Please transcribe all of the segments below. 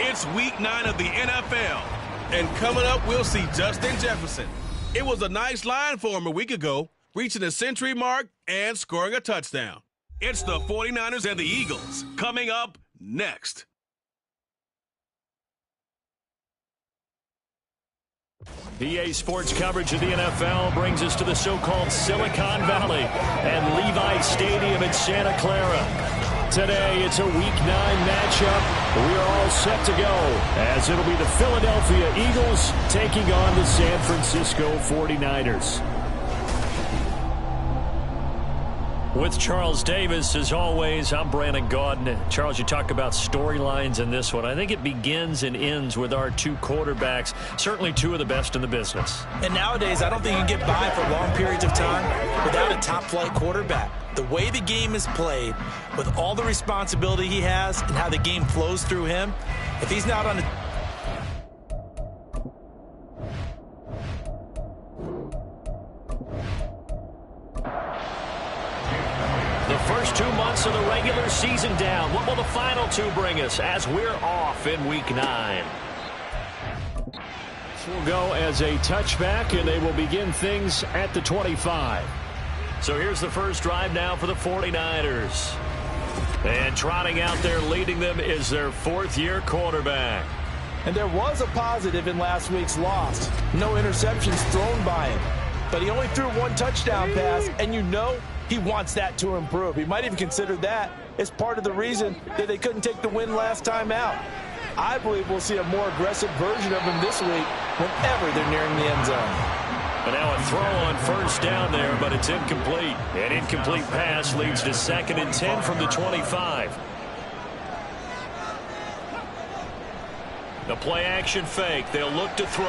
It's week 9 of the NFL, and coming up, we'll see Justin Jefferson. It was a nice line for him a week ago, reaching the century mark and scoring a touchdown. It's the 49ers and the Eagles coming up next. PA Sports coverage of the NFL brings us to the so-called Silicon Valley and Levi Stadium in Santa Clara. Today, it's a Week 9 matchup. We are all set to go, as it'll be the Philadelphia Eagles taking on the San Francisco 49ers. With Charles Davis, as always, I'm Brandon Gaudin. Charles, you talk about storylines in this one. I think it begins and ends with our two quarterbacks, certainly two of the best in the business. And nowadays, I don't think you can get by for long periods of time without a top-flight quarterback. The way the game is played, with all the responsibility he has and how the game flows through him, if he's not on a... The first 2 months of the regular season down. What will the final two bring us as we're off in Week 9? This will go as a touchback, and they will begin things at the 25. So here's the first drive now for the 49ers. And trotting out there leading them is their fourth-year quarterback. And there was a positive in last week's loss. No interceptions thrown by him. But he only threw one touchdown pass, and you know he wants that to improve. He might even consider that as part of the reason that they couldn't take the win last time out. I believe we'll see a more aggressive version of him this week whenever they're nearing the end zone. And now a throw on first down there, but it's incomplete. An incomplete pass leads to 2nd and 10 from the 25. The play-action fake. They'll look to throw.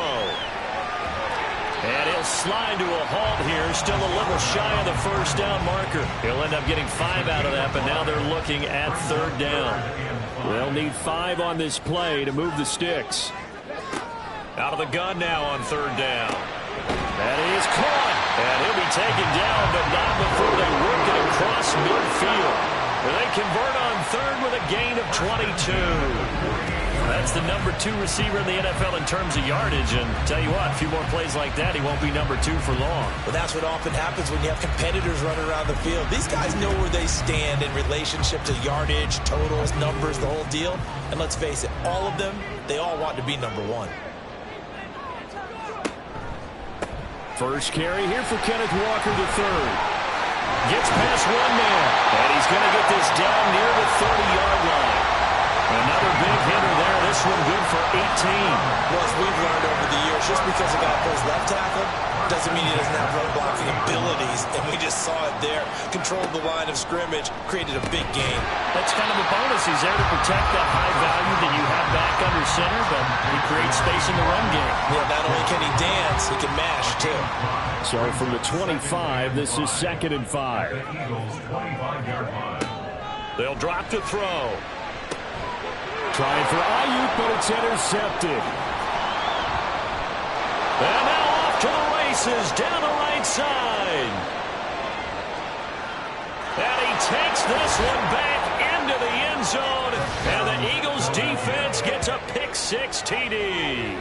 And he'll slide to a halt here. Still a little shy of the first down marker. He'll end up getting 5 out of that, but now they're looking at 3rd down. They'll need 5 on this play to move the sticks. Out of the gun now on 3rd down. That is caught. And he'll be taken down, but not before they work it across midfield. They convert on 3rd with a gain of 22. That's the number 2 receiver in the NFL in terms of yardage. And tell you what, a few more plays like that, he won't be number 2 for long. Well, that's what often happens when you have competitors running around the field. These guys know where they stand in relationship to yardage, totals, numbers, the whole deal. And let's face it, all of them, they all want to be number 1. First carry here for Kenneth Walker III. Gets past one man. And he's going to get this down near the 30-yard line. Another big hitter there. This one good for 18. Well, as we've learned over the years, just because a guy plays left tackle doesn't mean he doesn't have run blocking abilities. And we just saw it there. Controlled the line of scrimmage, created a big gain. That's kind of a bonus. He's there to protect that high value that you have back under center, but he creates space in the run game. Yeah, not only can he dance, he can mash, too. So from the 25, this is 2nd and 5. They'll drop to throw. Trying for Ayuk, but it's intercepted. And now off to the races, down the right side. And he takes this one back into the end zone. And the Eagles defense gets a pick-6 TD.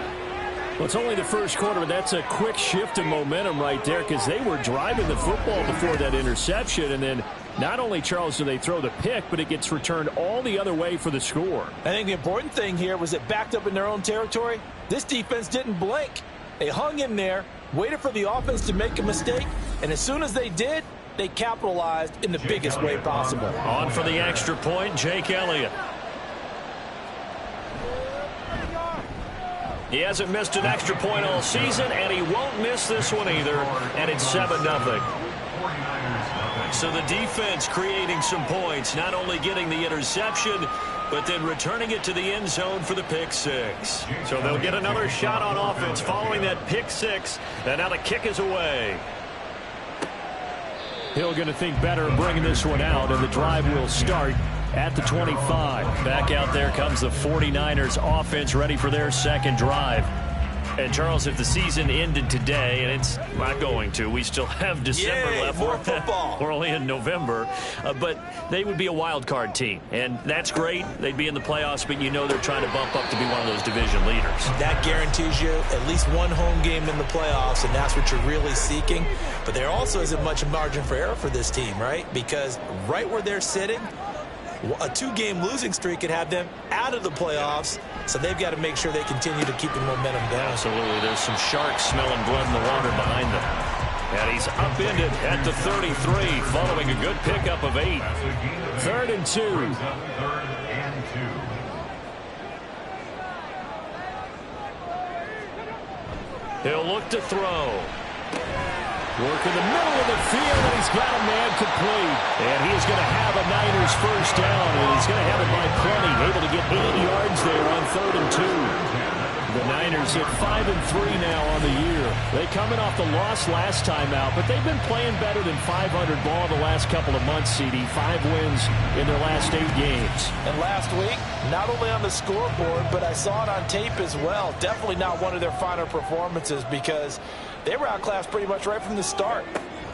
Well, it's only the first quarter, but that's a quick shift in momentum right there because they were driving the football before that interception. And then not only, Charles, do they throw the pick, but it gets returned all the other way for the score. I think the important thing here was it backed up in their own territory. This defense didn't blink. They hung in there, waited for the offense to make a mistake, and as soon as they did, they capitalized in the biggest way possible. On for the extra point, Jake Elliott. He hasn't missed an extra point all season, and he won't miss this one either, and it's 7-0. So the defense creating some points, not only getting the interception, but then returning it to the end zone for the pick six. So they'll get another shot on offense following that pick six, and now the kick is away. Hill going to think better of bringing this one out, and the drive will start at the 25. Back out there comes the 49ers offense ready for their second drive. And, Charles, if the season ended today, and it's not going to, we still have December left. More football. We're only in November. But they would be a wild card team. And that's great. They'd be in the playoffs, but you know they're trying to bump up to be one of those division leaders. That guarantees you at least one home game in the playoffs, and that's what you're really seeking. But there also isn't much margin for error for this team, right? Because right where they're sitting, a two-game losing streak could have them out of the playoffs, so they've got to make sure they continue to keep the momentum down. Absolutely. There's some sharks smelling blood in the water behind them. And he's upended at the 33 following a good pickup of 8. 3rd and 2. He'll look to throw. Work in the middle of the field, and he's got a man complete. And he is going to have a Niners first down, and he's going to have it by plenty. Able to get 8 yards there on 3rd and 2. The Niners at 5-3 now on the year. They coming off the loss last time out, but they've been playing better than 500 ball the last couple of months, CD. 5 wins in their last 8 games. And last week, not only on the scoreboard, but I saw it on tape as well. Definitely not one of their finer performances because they were outclassed pretty much right from the start.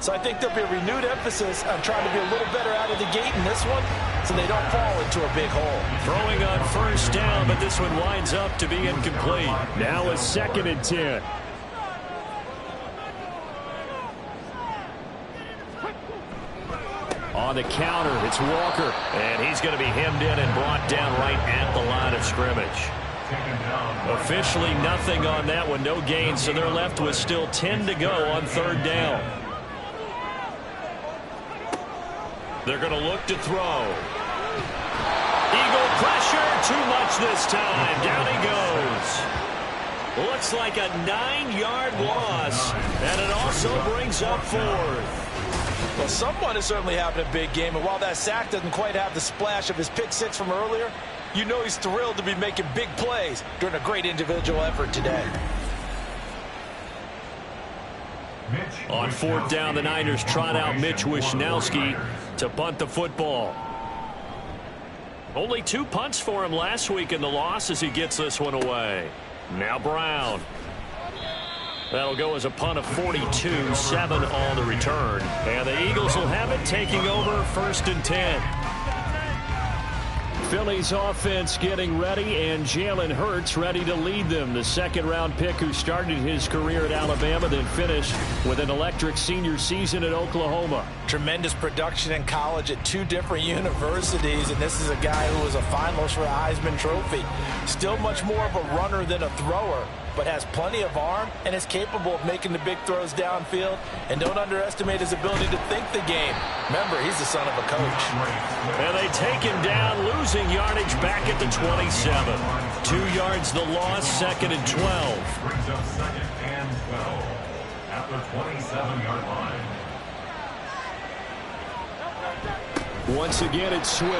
So I think there'll be a renewed emphasis on trying to be a little better out of the gate in this one so they don't fall into a big hole. Throwing on first down, but this one winds up to be incomplete. Now a 2nd and 10. On the counter, it's Walker. And he's going to be hemmed in and brought down right at the line of scrimmage. Officially nothing on that one, no gain, so they're left with still 10 to go on 3rd down. They're going to look to throw. Eagle pressure, too much this time. Down he goes. Looks like a 9-yard loss, and it also brings up 4th. Well, someone is certainly having a big game, and while that sack doesn't quite have the splash of his pick six from earlier, you know he's thrilled to be making big plays during a great individual effort today. On 4th down, the Niners trot out Mitch Wishnowski to punt the football. Only 2 punts for him last week in the loss as he gets this one away. Now Brown. That'll go as a punt of 42, 7 on the return. And the Eagles will have it taking over 1st and 10. Philly's offense getting ready, and Jalen Hurts ready to lead them. The 2nd-round pick who started his career at Alabama, then finished with an electric senior season at Oklahoma. Tremendous production in college at 2 different universities, and this is a guy who was a finalist for a Heisman Trophy. Still much more of a runner than a thrower, but has plenty of arm and is capable of making the big throws downfield. And don't underestimate his ability to think the game. Remember, he's the son of a coach. And they take him down, losing yardage back at the 27. 2 yards the loss, 2nd and 12. Brings up 2nd and 12 at the 27-yard line. Once again, it's Swift.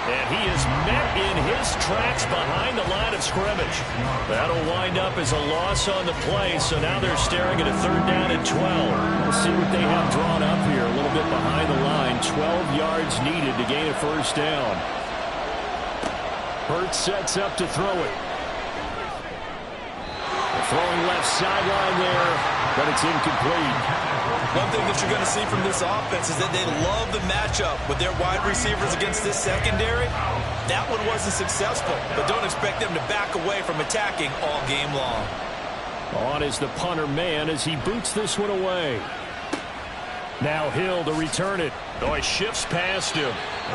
And he is met in his tracks behind the line of scrimmage. That'll wind up as a loss on the play, so now they're staring at a 3rd down and 12. We'll see what they have drawn up here. A little bit behind the line. 12 yards needed to gain a 1st down. Hurts sets up to throw it. Throwing left sideline there, but it's incomplete. One thing that you're going to see from this offense is that they love the matchup with their wide receivers against this secondary. That one wasn't successful, but don't expect them to back away from attacking all game long. On is the punter man as he boots this one away. Now Hill to return it. Oh, he shifts past him.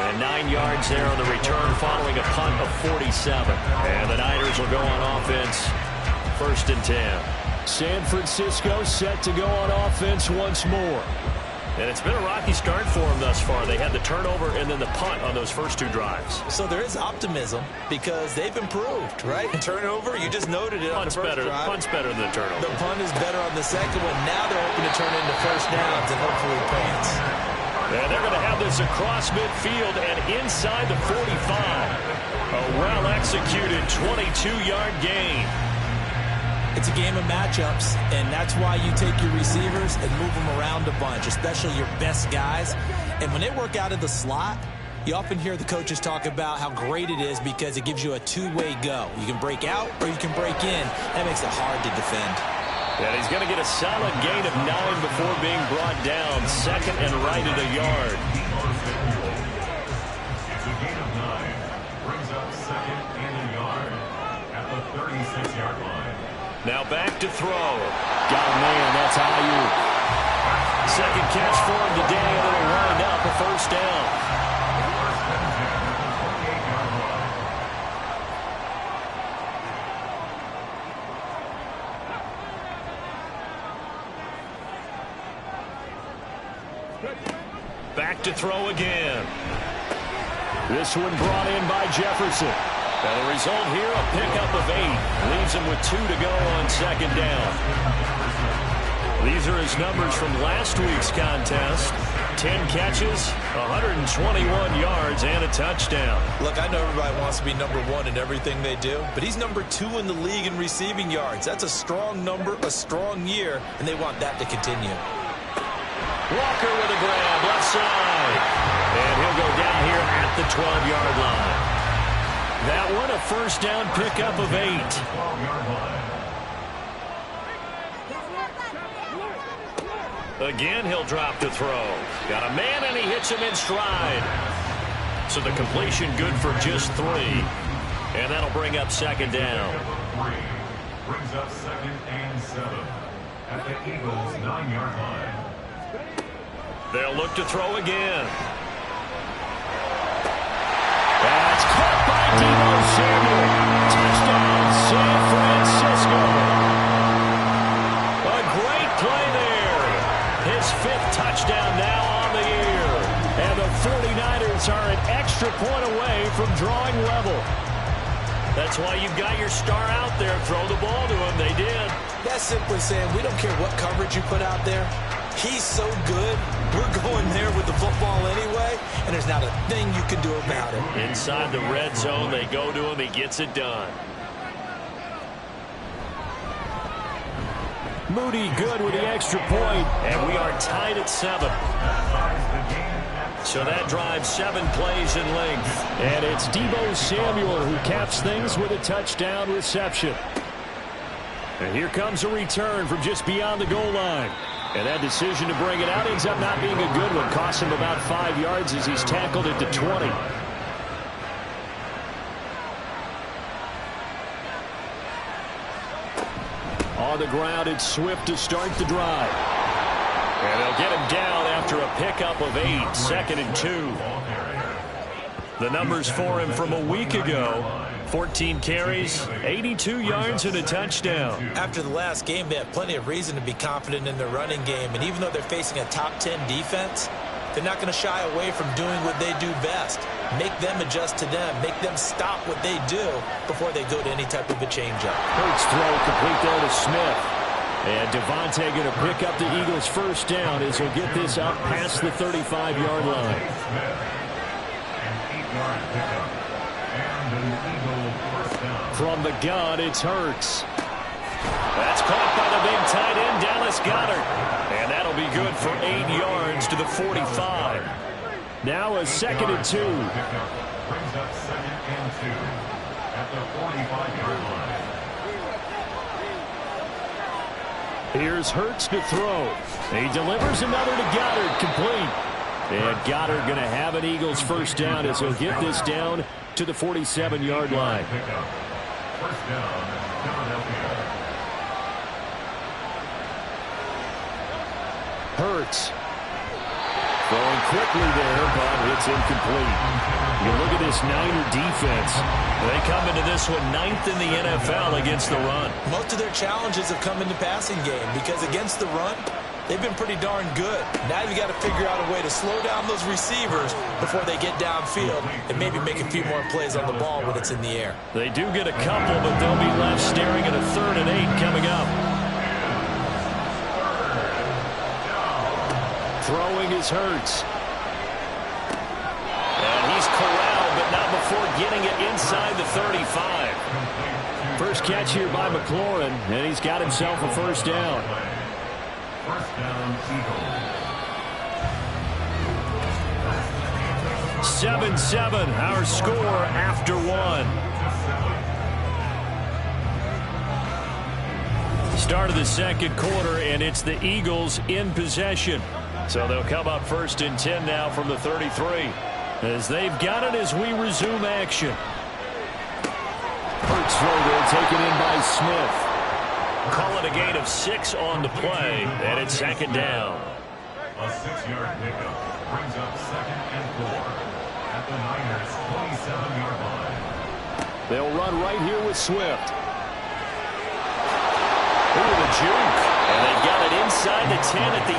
And 9 yards there on the return following a punt of 47. And the Niners will go on offense. 1st and 10. San Francisco set to go on offense once more. And it's been a rocky start for them thus far. They had the turnover and then the punt on those first 2 drives. So there is optimism because they've improved, right? Turnover, you just noted it on the first drive. Punt's better than the turnover. The punt is better on the second one. Now they're hoping to turn into 1st downs and hopefully points. And they're going to have this across midfield and inside the 45. A well-executed 22-yard gain. It's a game of matchups, and that's why you take your receivers and move them around a bunch, especially your best guys. And when they work out of the slot, you often hear the coaches talk about how great it is because it gives you a two-way go. You can break out or you can break in. That makes it hard to defend. And he's going to get a solid gain of 9 before being brought down. Second and right at a yard. It's a gain of 9. Brings up second and a yard at the 36-yard line. Now back to throw. Got a man. That's Ayuk. Second catch for him today, and it'll wind up a first down. Back to throw again. This one brought in by Jefferson. And the result here, a pickup of 8. Leaves him with 2 to go on second down. These are his numbers from last week's contest. 10 catches, 121 yards, and a touchdown. Look, I know everybody wants to be number 1 in everything they do, but he's number 2 in the league in receiving yards. That's a strong number, a strong year, and they want that to continue. Walker with a grab, left side. And he'll go down here at the 12-yard line. That one, a first down pickup of 8. Again, he'll drop to throw. Got a man, and he hits him in stride. So the completion good for just 3. And that'll bring up second down. Brings up second and 7 at the Eagles' 9-yard line. They'll look to throw again. That's caught by Deebo Samuel. Touchdown, San Francisco. A great play there. His 5th touchdown now on the year. And the 49ers are an extra point away from drawing level. That's why you've got your star out there. Throw the ball to him. They did. That's simply saying we don't care what coverage you put out there. He's so good, we're going there with the football anyway, and there's not a thing you can do about it. Inside the red zone, they go to him. He gets it done. Moody good with the extra point, and we are tied at 7. So that drives 7 plays in length. And it's Deebo Samuel who caps things with a touchdown reception. And here comes a return from just beyond the goal line. And that decision to bring it out ends up not being a good one. Costs him about 5 yards as he's tackled it to 20. On the ground, it's Swift to start the drive. And they'll get him down after a pickup of 8. Second and 2. The numbers for him from a week ago. 14 carries, 82 yards, and a touchdown. After the last game, they have plenty of reason to be confident in their running game. And even though they're facing a top 10 defense, they're not going to shy away from doing what they do best. Make them adjust to them. Make them stop what they do before they go to any type of a changeup. Hurts throw complete there to Smith. And Devontae going to pick up the Eagles' first down as he'll get this up past the 35-yard line. From the gun, it's Hurts. That's caught by the big tight end, Dallas Goedert. And that'll be good for 8 yards to the 45. Now a second and 2. Brings up second and 2 at the 45-yard line. Here's Hurts to throw. He delivers another to Goedert, complete. And Goedert going to have an Eagles first down as he'll get this down to the 47-yard line. First down, Philadelphia. Hurts. Throwing quickly there, but it's incomplete. You look at this Niner defense. They come into this one 9th in the NFL against the run. Most of their challenges have come in the passing game because against the run, they've been pretty darn good. Now you've got to figure out a way to slow down those receivers before they get downfield and maybe make a few more plays on the ball when it's in the air. They do get a couple, but they'll be left staring at a 3rd and 8 coming up. Throwing is Hurts. before getting it inside the 35. First catch here by McLaurin, and he's got himself a first down. First down, Eagles. 7-7, our score after one. Start of the second quarter, and it's the Eagles in possession. So they'll come up first and 10 now from the 33. As they've got it as we resume action. Hurts throw there, taken in by Smith. Call it a gain of 6 on the play, and it's second down. A 6-yard pickup brings up second and 4 at the Niners' 27-yard line. They'll run right here with Swift. Ooh, the juke. And they've got it inside the 10 at the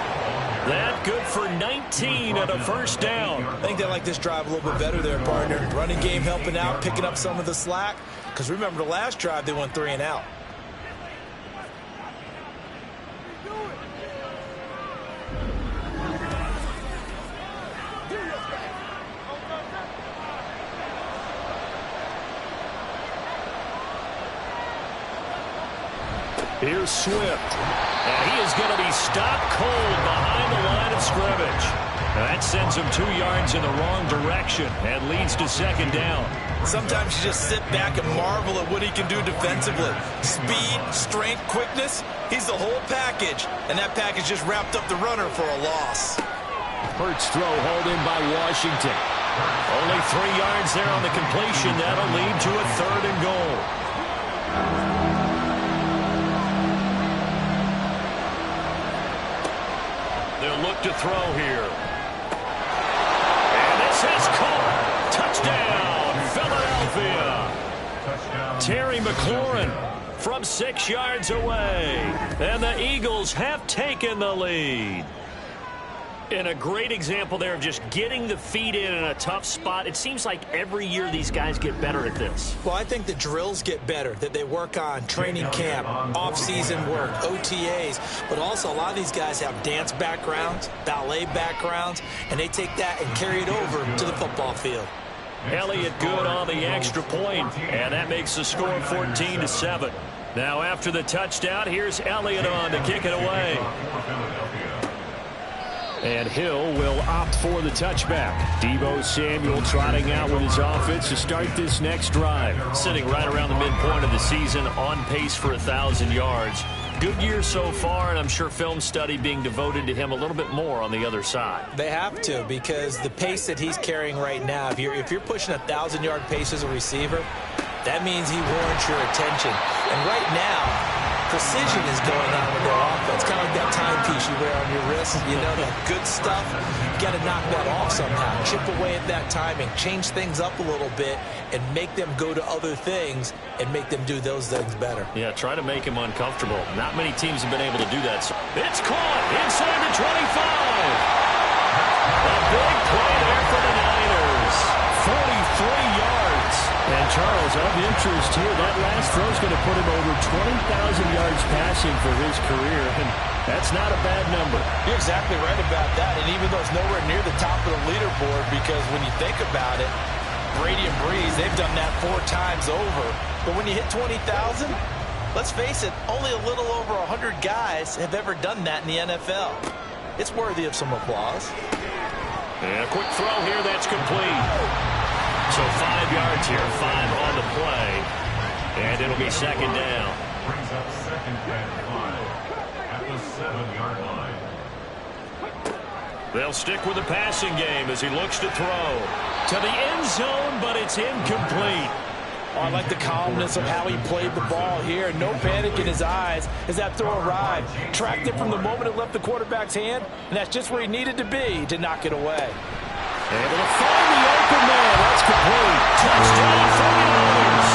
8. That good for 19 and a first down. I think they like this drive a little bit better there, partner. Running game helping out, picking up some of the slack. Because remember, the last drive, they went 3 and out. Here's Swift. And he is going to be stopped cold behind the line of scrimmage. That sends him 2 yards in the wrong direction and leads to second down. Sometimes you just sit back and marvel at what he can do defensively. Speed, strength, quickness, he's the whole package. And that package just wrapped up the runner for a loss. Hurts throw hauled in by Washington. Only 3 yards there on the completion. That'll lead to a third and goal. They'll look to throw here. And this is caught. Touchdown, Philadelphia. Touchdown. Terry McLaurin from 6 yards away. And the Eagles have taken the lead. And a great example there of just getting the feet in a tough spot. It seems like every year these guys get better at this. Well, I think the drills get better, that they work on training camp, off-season work, OTAs, but also a lot of these guys have dance backgrounds, ballet backgrounds, and they take that and carry it over to the football field. Elliott good on the extra point, and that makes the score 14-7. Now after the touchdown, here's Elliott on to kick it away. And Hill will opt for the touchback. Deebo Samuel trotting out with his offense to start this next drive. Sitting right around the midpoint of the season, on pace for 1,000 yards. Good year so far, and I'm sure film study being devoted to him a little bit more on the other side. They have to, because the pace that he's carrying right now, if you're pushing 1,000-yard pace as a receiver, that means he warrants your attention. And right now, precision is going on with their offense. Kind of like that timepiece you wear on your wrist. You know, that good stuff, you got to knock that off somehow. Chip away at that timing. Change things up a little bit and make them go to other things and make them do those things better. Yeah, try to make him uncomfortable. Not many teams have been able to do that. So it's caught inside the 25. A big play there for the Niners. 43 yards. And Charles, of interest here, that last throw is going to put him over 20,000 yards passing for his career, and that's not a bad number. You're exactly right about that, and even though it's nowhere near the top of the leaderboard, because when you think about it, Brady and Breeze, they've done that 4 times over. But when you hit 20,000, let's face it, only a little over 100 guys have ever done that in the NFL. It's worthy of some applause. And a quick throw here, that's complete. So 5 yards here, 5 on the play. And it'll be second down. Brings up second and 5 at the 7-yard line. They'll stick with the passing game as he looks to throw. To the end zone, but it's incomplete. Oh, I like the calmness of how he played the ball here. No panic in his eyes as that throw arrived. Tracked it from the moment it left the quarterback's hand, and that's just where he needed to be to knock it away. Able to find the open man. That's complete. Touchdown for the Niners.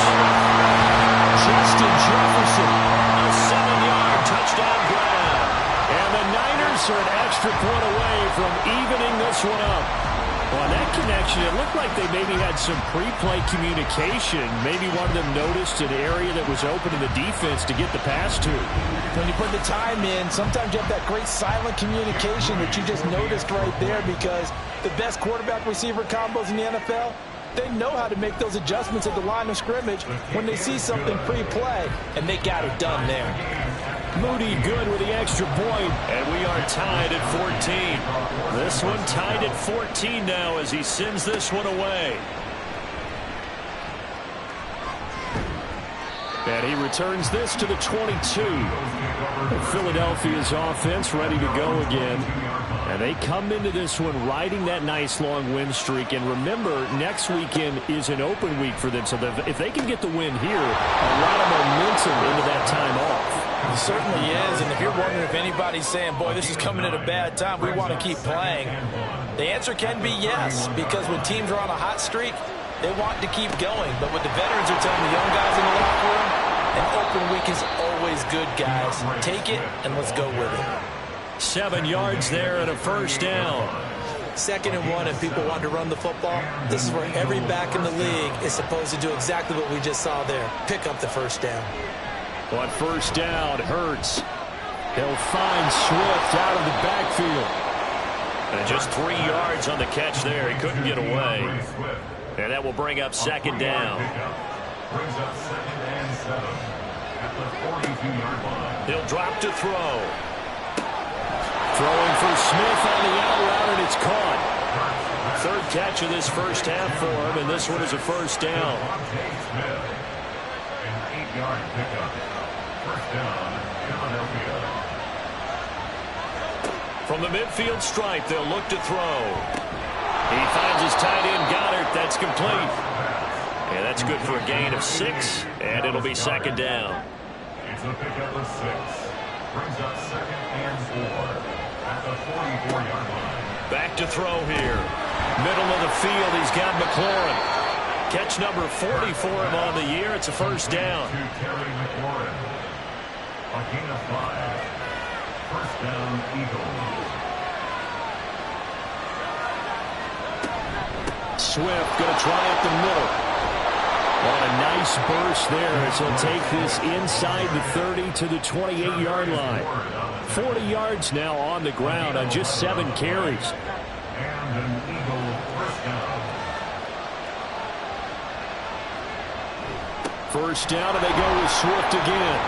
Justin Jefferson. A 7-yard touchdown grab. And the Niners are an extra point away from evening this one up. Well, that connection, it looked like they maybe had some pre-play communication. Maybe one of them noticed an area that was open in the defense to get the pass to. When you put the time in, sometimes you have that great silent communication that you just noticed right there, because the best quarterback-receiver combos in the NFL, They know how to make those adjustments at the line of scrimmage when they see something pre-play, and they got it done there. Moody good with the extra point, and we are tied at 14. This one tied at 14 now as he sends this one away. And he returns this to the 22. Philadelphia's offense ready to go again. And they come into this one riding that nice long win streak. And remember, next weekend is an open week for them. So if they can get the win here, a lot of momentum into that time off. It certainly is. And if you're wondering if anybody's saying, boy, this is coming at a bad time, we want to keep playing, the answer can be yes. Because when teams are on a hot streak, they want to keep going. But what the veterans are telling the young guys in the locker room, an open week is always good, guys. Take it, and let's go with it. 7 yards there and a first down. 2nd and 1, and people want to run the football. This is where every back in the league is supposed to do exactly what we just saw there. Pick up the first down. On first down, Hurts. He'll find Swift out of the backfield. And just 3 yards on the catch there. He couldn't get away. And that will bring up 2nd down. Brings up 2nd and 7 at the 42-yard line. He'll drop to throw. Throwing for Smith on the out route, and it's caught. 3rd catch of this first half for him, and this one is a first down. Smith, an 8-yard pickup. First down, Philadelphia. From the midfield stripe, they'll look to throw. He finds his tight end, Goddard. That's complete. And that's good for a gain of 6, and it'll be 2nd down. It's a pickup of 6. Brings up 2nd and 4 at the 44-yard line. Back to throw here. Middle of the field, he's got McLaurin. Catch number 40 for him on the year. It's a first down. To Terry McLaurin. A gain of 5. First down, Eagles. Swift going to try up the middle. On a nice burst there as he'll take this inside the 30 to the 28-yard line. 40 yards now on the ground on just 7 carries. And an Eagle first down. First down, and they go with Swift again.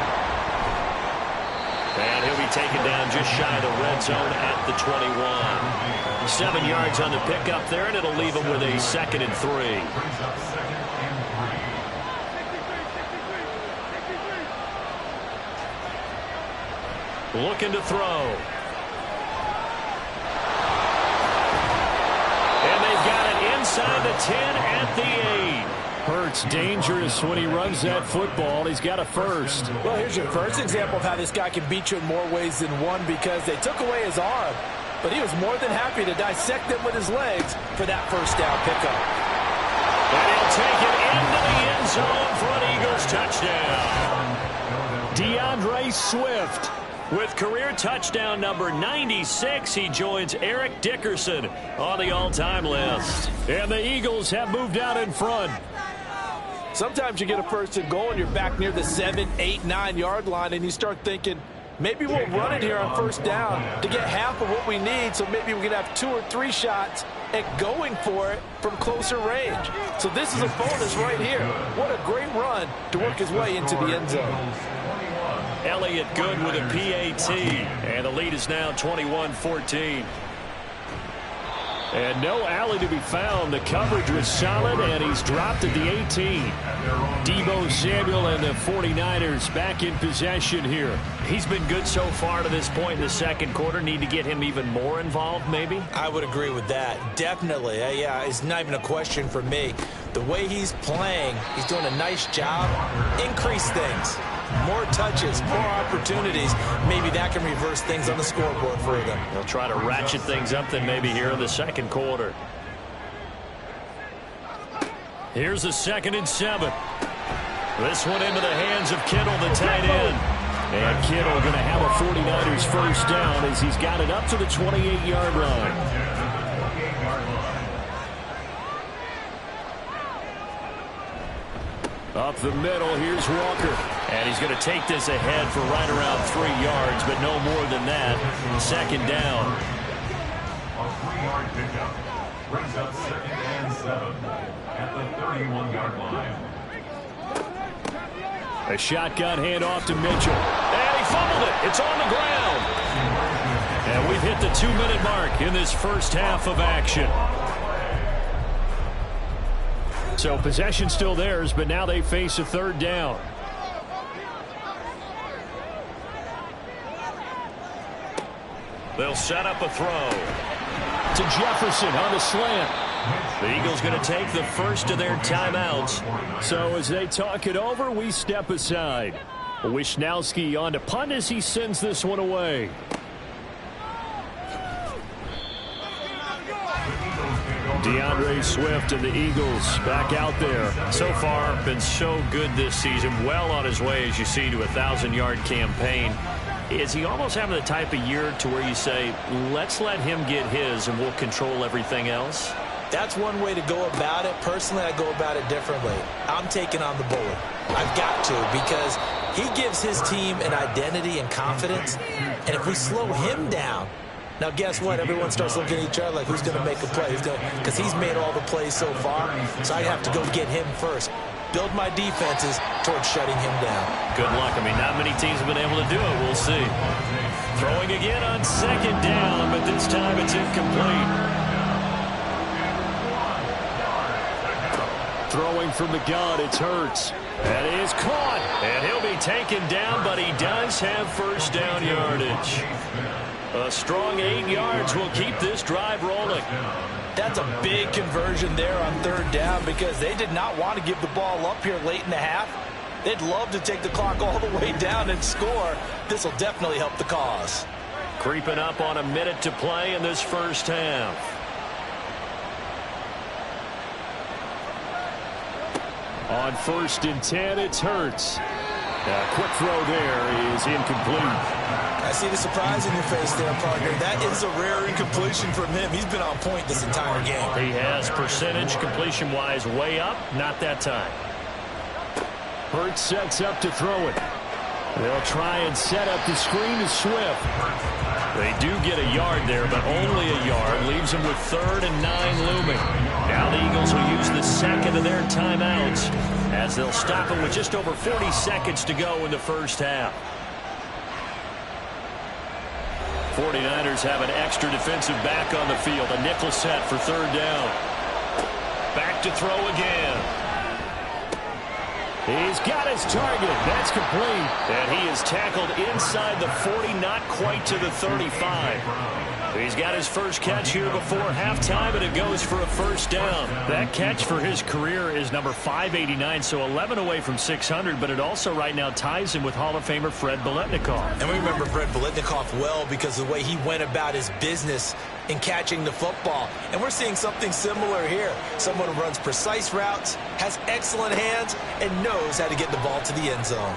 And he'll be taken down just shy of the red zone at the 21. 7 yards on the pickup there, and it'll leave him with a 2nd and 3. Brings up 2nd and 3. Looking to throw. And they've got it inside the 10 at the 8. Hurts dangerous when he runs that football. He's got a first. Well, here's your first example of how this guy can beat you in more ways than one, because they took away his arm, but he was more than happy to dissect them with his legs for that first down pickup. And he'll take it into the end zone for an Eagles touchdown. DeAndre Swift with career touchdown number 96. He joins Eric Dickerson on the all-time list. And the Eagles have moved out in front. Sometimes you get a first and goal and you're back near the 7, 8, 9-yard line, and you start thinking, maybe we'll run it here on first down to get half of what we need, so maybe we can have 2 or 3 shots at going for it from closer range. So this is a bonus right here. What a great run to work his way into the end zone. Elliott good with a PAT, and the lead is now 21-14. And no alley to be found. The coverage was solid, and he's dropped at the 18. Deebo Samuel and the 49ers back in possession here. He's been good so far to this point in the second quarter. Need to get him even more involved, maybe? I would agree with that. Definitely. Yeah, it's not even a question for me. The way he's playing, he's doing a nice job. Increase things. More touches, more opportunities. Maybe that can reverse things on the scoreboard for them. They'll try to ratchet things up then maybe here in the second quarter. Here's a 2nd and 7. This one into the hands of Kittle, the tight end. And Kittle going to have a 49ers first down as he's got it up to the 28-yard line. Up the middle, here's Walker. And he's going to take this ahead for right around 3 yards, but no more than that. 2nd down. A 3-yard pickup brings up 2nd and 7 at the 31-yard line. A shotgun handoff to Mitchell. And he fumbled it. It's on the ground. And we've hit the 2-minute mark in this first half of action. So possession still theirs, but now they face a third down. They'll set up a throw to Jefferson on the slant. The Eagles going to take the first of their timeouts. So as they talk it over, we step aside. Wishnowski on to punt as he sends this one away. DeAndre Swift and the Eagles back out there. So far, been so good this season. Well on his way, as you see, to a 1,000-yard campaign. Is he almost having the type of year to where you say, let's let him get his and we'll control everything else? That's one way to go about it. Personally, I go about it differently. I'm taking on the bullet. I've got to, because he gives his team an identity and confidence. And if we slow him down, now guess what? Everyone starts looking at each other like, who's going to make a play? Because he's made all the plays so far. So I have to go get him first. Build my defenses towards shutting him down. Good luck. I mean, not many teams have been able to do it. We'll see. Throwing again on second down, but this time it's incomplete. Throwing from the gun, it's Hurts. That is caught. And he'll be taken down, but he does have first down yardage. A strong 8 yards will keep this drive rolling. That's a big conversion there on third down, because they did not want to give the ball up here late in the half. They'd love to take the clock all the way down and score. This will definitely help the cause. Creeping up on a minute to play in this first half. On 1st and 10, it's Hurts. A quick throw there is incomplete. I see the surprise in your face there, partner. That is a rare incompletion from him. He's been on point this entire game. He has percentage completion-wise way up. Not that time. Hurts sets up to throw it. They'll try and set up the screen to Swift. They do get a yard there, but only a yard. Leaves them with 3rd and 9 looming. Now the Eagles will use the second of their timeouts as they'll stop them with just over 40 seconds to go in the first half. 49ers have an extra defensive back on the field. A nickel set for 3rd down. Back to throw again. He's got his target. That's complete. And he is tackled inside the 40, not quite to the 35. He's got his first catch here before halftime, and it goes for a first down. That catch for his career is number 589, so 11 away from 600, but it also right now ties him with Hall of Famer Fred Biletnikoff. And we remember Fred Biletnikoff well because of the way he went about his business in catching the football. And we're seeing something similar here. Someone who runs precise routes, has excellent hands, and knows how to get the ball to the end zone.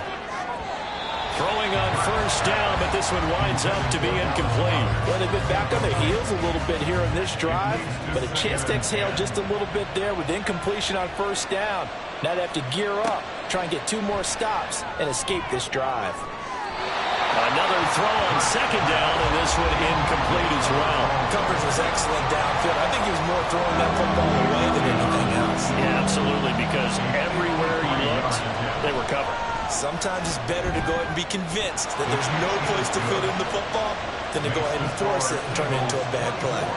Throwing on first down, but this one winds up to be incomplete. Well, they've been back on their heels a little bit here in this drive, but a chance to exhale just a little bit there with incompletion on first down. Now they have to gear up, try and get 2 more stops, and escape this drive. Another throw on second down, and this one incomplete as well. Coverage was excellent downfield. I think he was more throwing that football away than anything else. Yeah, absolutely, because everywhere he looked, they were covered. Sometimes it's better to go ahead and be convinced that there's no place to fit in the football than to go ahead and force it and turn it into a bad play.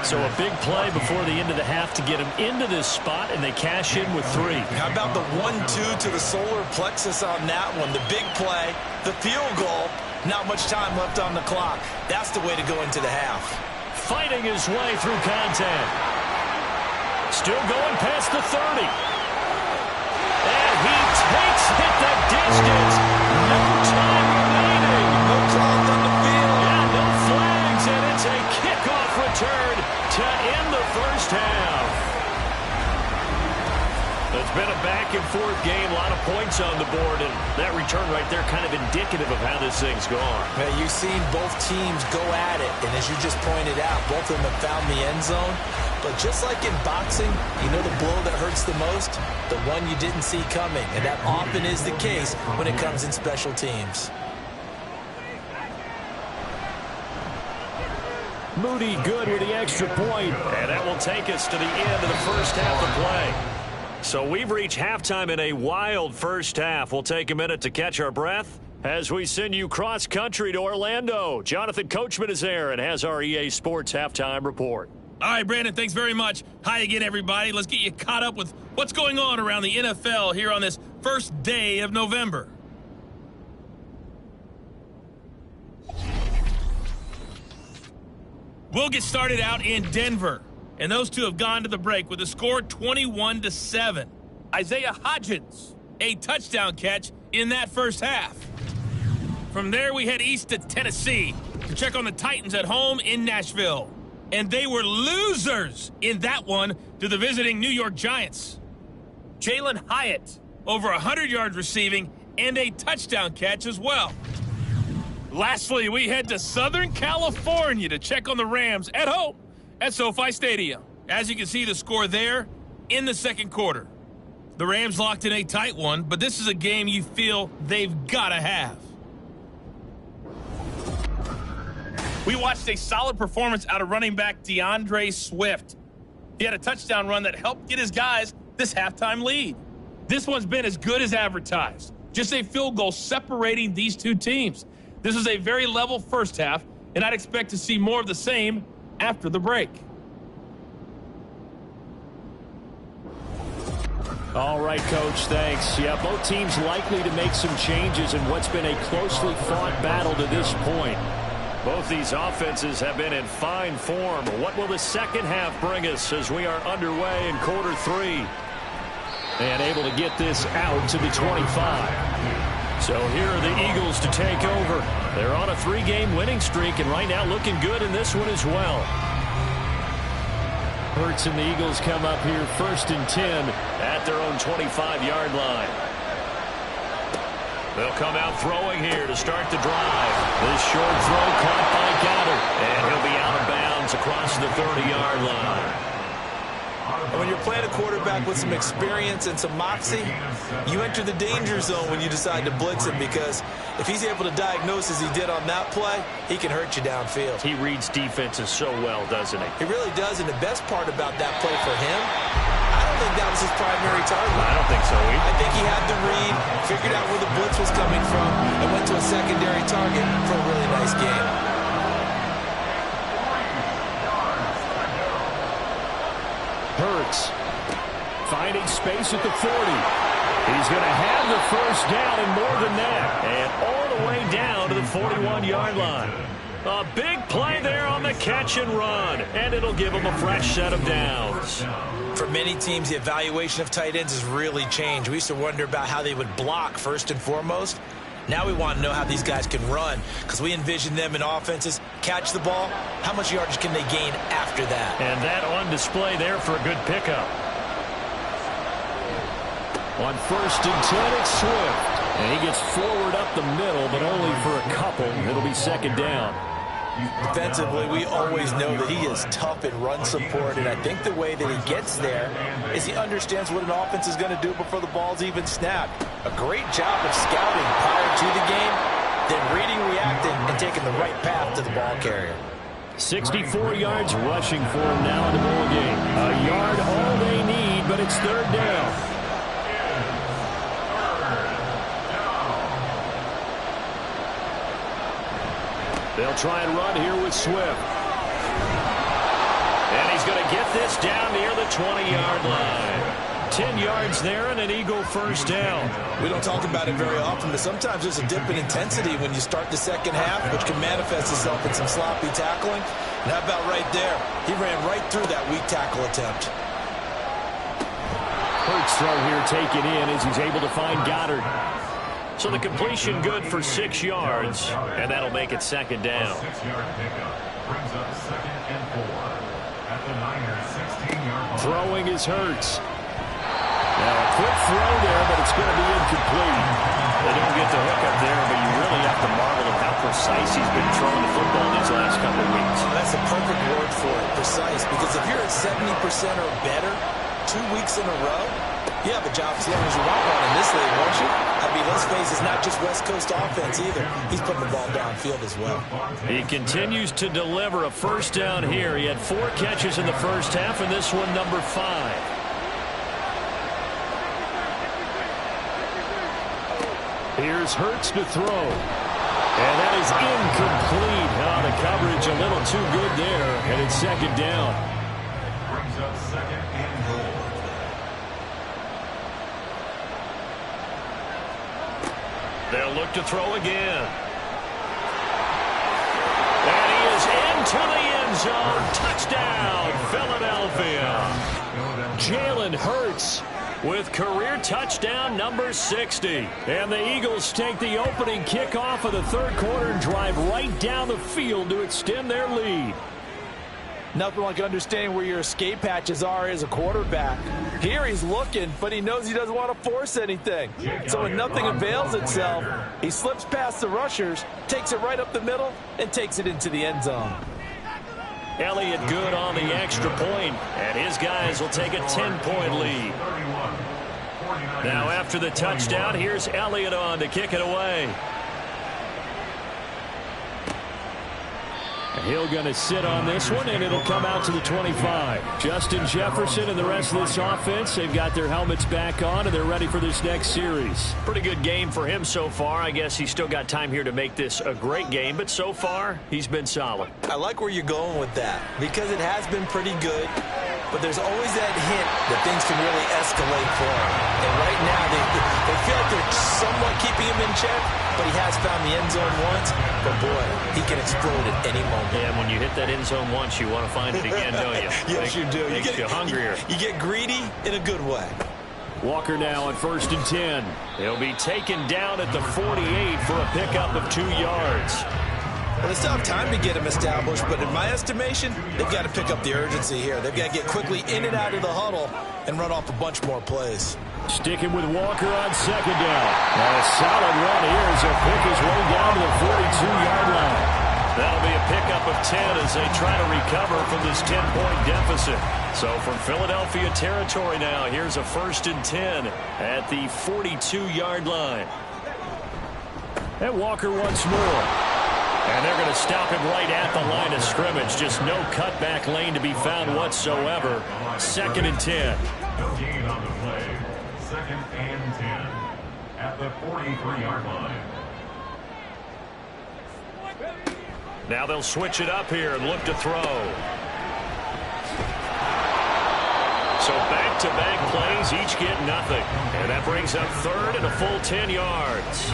So a big play before the end of the half to get him into this spot, and they cash in with 3. How about the 1-2 to the solar plexus on that one? The big play, the field goal, not much time left on the clock. That's the way to go into the half. Fighting his way through contact. Still going past the 30. And he takes it the distance. No time remaining. No clock on the field. Yeah, no flags, and it's a kickoff return to end the first half. It's been a back-and-forth game, a lot of points on the board, and that return right there kind of indicative of how this thing's gone. Well, you've seen both teams go at it, and as you just pointed out, both of them have found the end zone. But just like in boxing, you know the blow that hurts the most? The one you didn't see coming, and that often is the case when it comes in special teams. Moody good with the extra point. And that will take us to the end of the first half of play. So we've reached halftime in a wild first half. We'll take a minute to catch our breath as we send you cross-country to Orlando. Jonathan Coachman is there and has our EA Sports halftime report. All right, Brandon, thanks very much. Hi again, everybody. Let's get you caught up with what's going on around the NFL here on this first day of November. We'll get started out in Denver. And those two have gone to the break with a score 21-7. Isaiah Hodgins, a touchdown catch in that first half. From there, we head east to Tennessee to check on the Titans at home in Nashville. And they were losers in that one to the visiting New York Giants. Jalen Hyatt, over 100 yards receiving and a touchdown catch as well. Lastly, we head to Southern California to check on the Rams at home at SoFi Stadium. As you can see, the score there in the second quarter. The Rams locked in a tight one, but this is a game you feel they've got to have. We watched a solid performance out of running back DeAndre Swift. He had a touchdown run that helped get his guys this halftime lead. This one's been as good as advertised. Just a field goal separating these two teams. This is a very level first half, and I'd expect to see more of the same after the break. All right, Coach, thanks. Yeah, both teams likely to make some changes in what's been a closely fought battle to this point. Both these offenses have been in fine form. What will the second half bring us as we are underway in quarter three? And able to get this out to the 25. So here are the Eagles to take over. They're on a 3-game winning streak, and right now looking good in this one as well. Hurts and the Eagles come up here 1st and 10 at their own 25-yard line. They'll come out throwing here to start the drive. This short throw caught by Goddard, and he'll be out of bounds across the 30-yard line. And when you're playing a quarterback with some experience and some moxie, you enter the danger zone when you decide to blitz him, because if he's able to diagnose as he did on that play, he can hurt you downfield. He reads defenses so well, doesn't he? He really does, and the best part about that play for him, I don't think that was his primary target. I don't think so either. I think he had the read, figured out where the blitz was coming from, and went to a secondary target for a really nice game. Hurts finding space at the 40. He's going to have the first down and more than that. And all the way down to the 41-yard line. A big play there on the catch and run. And it'll give him a fresh set of downs. For many teams, the evaluation of tight ends has really changed. We used to wonder about how they would block first and foremost. Now we want to know how these guys can run, because we envision them in offenses catch the ball. How much yardage can they gain after that? And that on display there for a good pickup. On 1st and 10, it's Swift. And he gets forward up the middle, but only for a couple. It'll be second down. Defensively, we always know that he is tough in run support, and I think the way that he gets there is he understands what an offense is going to do before the ball's even snapped. A great job of scouting prior to the game, then reading, reacting, and taking the right path to the ball carrier. 64 yards rushing for him now in the ball game. A yard all they need, but it's third down. They'll try and run here with Swift. And he's going to get this down near the 20-yard line. 10 yards there and an Eagle first down. We don't talk about it very often, but sometimes there's a dip in intensity when you start the second half, which can manifest itself in some sloppy tackling. And how about right there? He ran right through that weak tackle attempt. Hurts throw here taken in as he's able to find Goddard. So the completion good for 6 yards, and that'll make it second down. 6-yard pickup brings up 2nd and 4 at the Niners' 16-yard line. Throwing is Hurts. Now a quick throw there, but it's going to be incomplete. They don't get the hook up there, but you really have to marvel at how precise he's been throwing the football these last couple of weeks. That's a perfect word for it, precise, because if you're at 70% or better 2 weeks in a row, You have a job as long as you want one in this league, won't you? I mean, let's face it, it's not just West Coast offense either. He's putting the ball downfield as well. He continues to deliver a first down here. He had 4 catches in the first half, and this one number 5. Here's Hurts to throw. And that is incomplete. The coverage a little too good there, and it's second down. Brings up second and goal. They'll look to throw again. And he is into the end zone. Touchdown, Philadelphia. Jalen Hurts with career touchdown number 60. And the Eagles take the opening kickoff of the third quarter and drive right down the field to extend their lead. Nothing like understanding where your escape hatches are as a quarterback. Here he's looking, but he knows he doesn't want to force anything. So when nothing avails itself, he slips past the rushers, takes it right up the middle, and takes it into the end zone. Elliott good on the extra point, and his guys will take a 10-point lead. Now after the touchdown, here's Elliott on to kick it away. He'll going to sit on this one, and it'll come out to the 25. Justin Jefferson and the rest of this offense, they've got their helmets back on, and they're ready for this next series. Pretty good game for him so far. I guess he's still got time here to make this a great game, but so far, he's been solid. I like where you're going with that, because it has been pretty good, but there's always that hint that things can really escalate for him. And right now, they feel like they're somewhat keeping him in check, but he has found the end zone once. But boy, he can explode at any moment. Yeah, and when you hit that end zone once, you want to find it again, don't you? Yes, you do. Makes you hungrier. You get greedy in a good way. Walker now at 1st and 10. He'll be taken down at the 48 for a pickup of 2 yards. Well, they still have time to get him established, but in my estimation, they've got to pick up the urgency here. They've got to get quickly in and out of the huddle and run off a bunch more plays. Sticking with Walker on 2nd down. And a solid run here as he'll pick his way down to the 42-yard line. That'll be a pickup of 10 as they try to recover from this 10-point deficit. So from Philadelphia territory now, here's a 1st and 10 at the 42-yard line. And Walker once more. And they're going to stop him right at the line of scrimmage. Just no cutback lane to be found whatsoever. 2nd and 10. No gain on the play. 2nd and 10 at the 43-yard line. Now they'll switch it up here and look to throw. So back-to-back plays, each get nothing. And that brings up 3rd and a full 10 yards.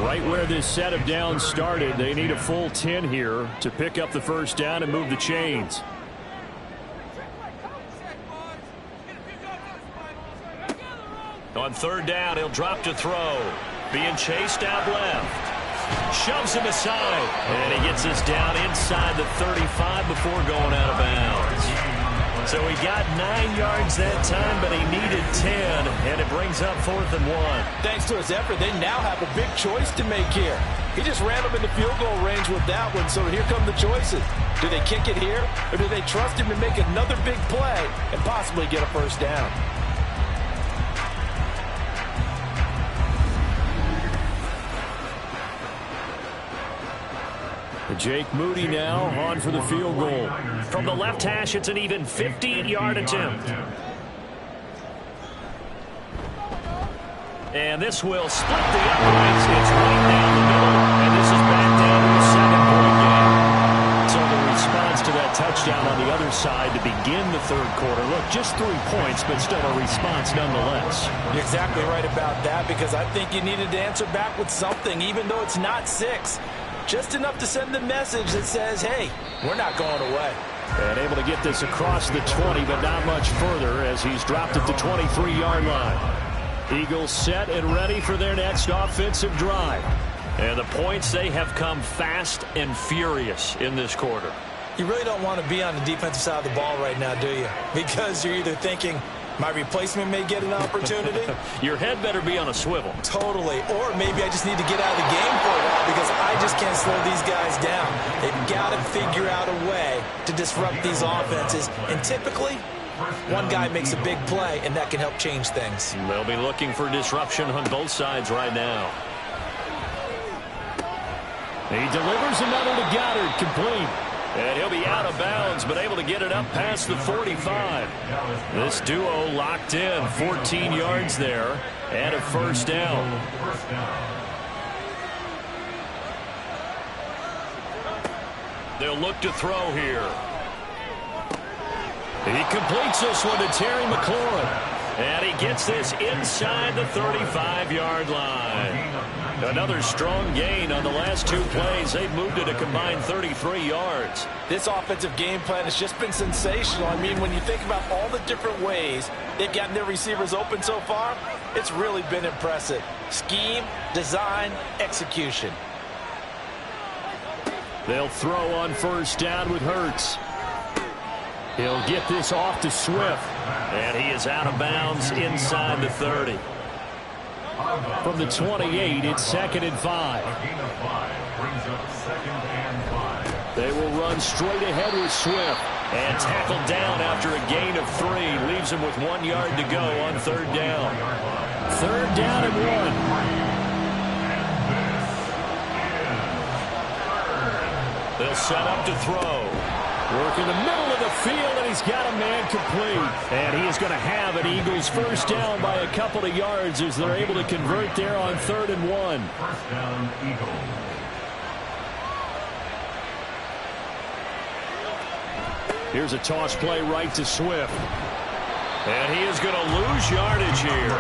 Right where this set of downs started, they need a full 10 here to pick up the first down and move the chains. On 3rd down, he'll drop to throw. Being chased out left. Shoves him aside. And he gets us down inside the 35 before going out of bounds. So he got 9 yards that time, but he needed 10. And it brings up 4th and 1. Thanks to his effort, they now have a big choice to make here. He just ran them into field goal range with that one, so here come the choices. Do they kick it here, or do they trust him to make another big play and possibly get a first down? Jake Moody now on for the field goal. From the left hash, it's an even 15-yard attempt. And this will split the uprights. It's right down the middle, and this is back down to a 7-point game. So the response to that touchdown on the other side to begin the third quarter. Look, just 3 points, but still a response nonetheless. You're exactly right about that, because I think you needed to answer back with something, even though it's not 6. Just enough to send the message that says, hey, we're not going away. And able to get this across the 20, but not much further as he's dropped at the 23-yard line. Eagles set and ready for their next offensive drive. And the points, they have come fast and furious in this quarter. You really don't want to be on the defensive side of the ball right now, do you? Because you're either thinking, my replacement may get an opportunity. Your head better be on a swivel. Totally. Or maybe I just need to get out of the game for a while because I just can't slow these guys down. They've got to figure out a way to disrupt these offenses. And typically, One guy makes a big play, and that can help change things. They'll be looking for disruption on both sides right now. He delivers another to Goddard, complete. And he'll be out of bounds, but able to get it up past the 45. This duo locked in, 14 yards there, and a first down. They'll look to throw here. He completes this one to Terry McLaurin. And he gets this inside the 35-yard line. Another strong gain on the last two plays. They've moved it a combined 33 yards. This offensive game plan has just been sensational. I mean, when you think about all the different ways they've gotten their receivers open so far, it's really been impressive. Scheme, design, execution. They'll throw on first down with Hurts. He'll get this off to Swift. And he is out of bounds inside the 30. From the 28, it's 2nd and 5. They will run straight ahead with Swift. And tackled down after a gain of 3. Leaves him with 1 yard to go on third down. Third down and 1. They'll set up to throw. Work in the middle of the field, and he's got a man complete. And he is going to have an Eagles first down by a couple of yards as they're able to convert there on 3rd and 1. First down, Eagles. Here's a toss play right to Swift. And he is going to lose yardage here.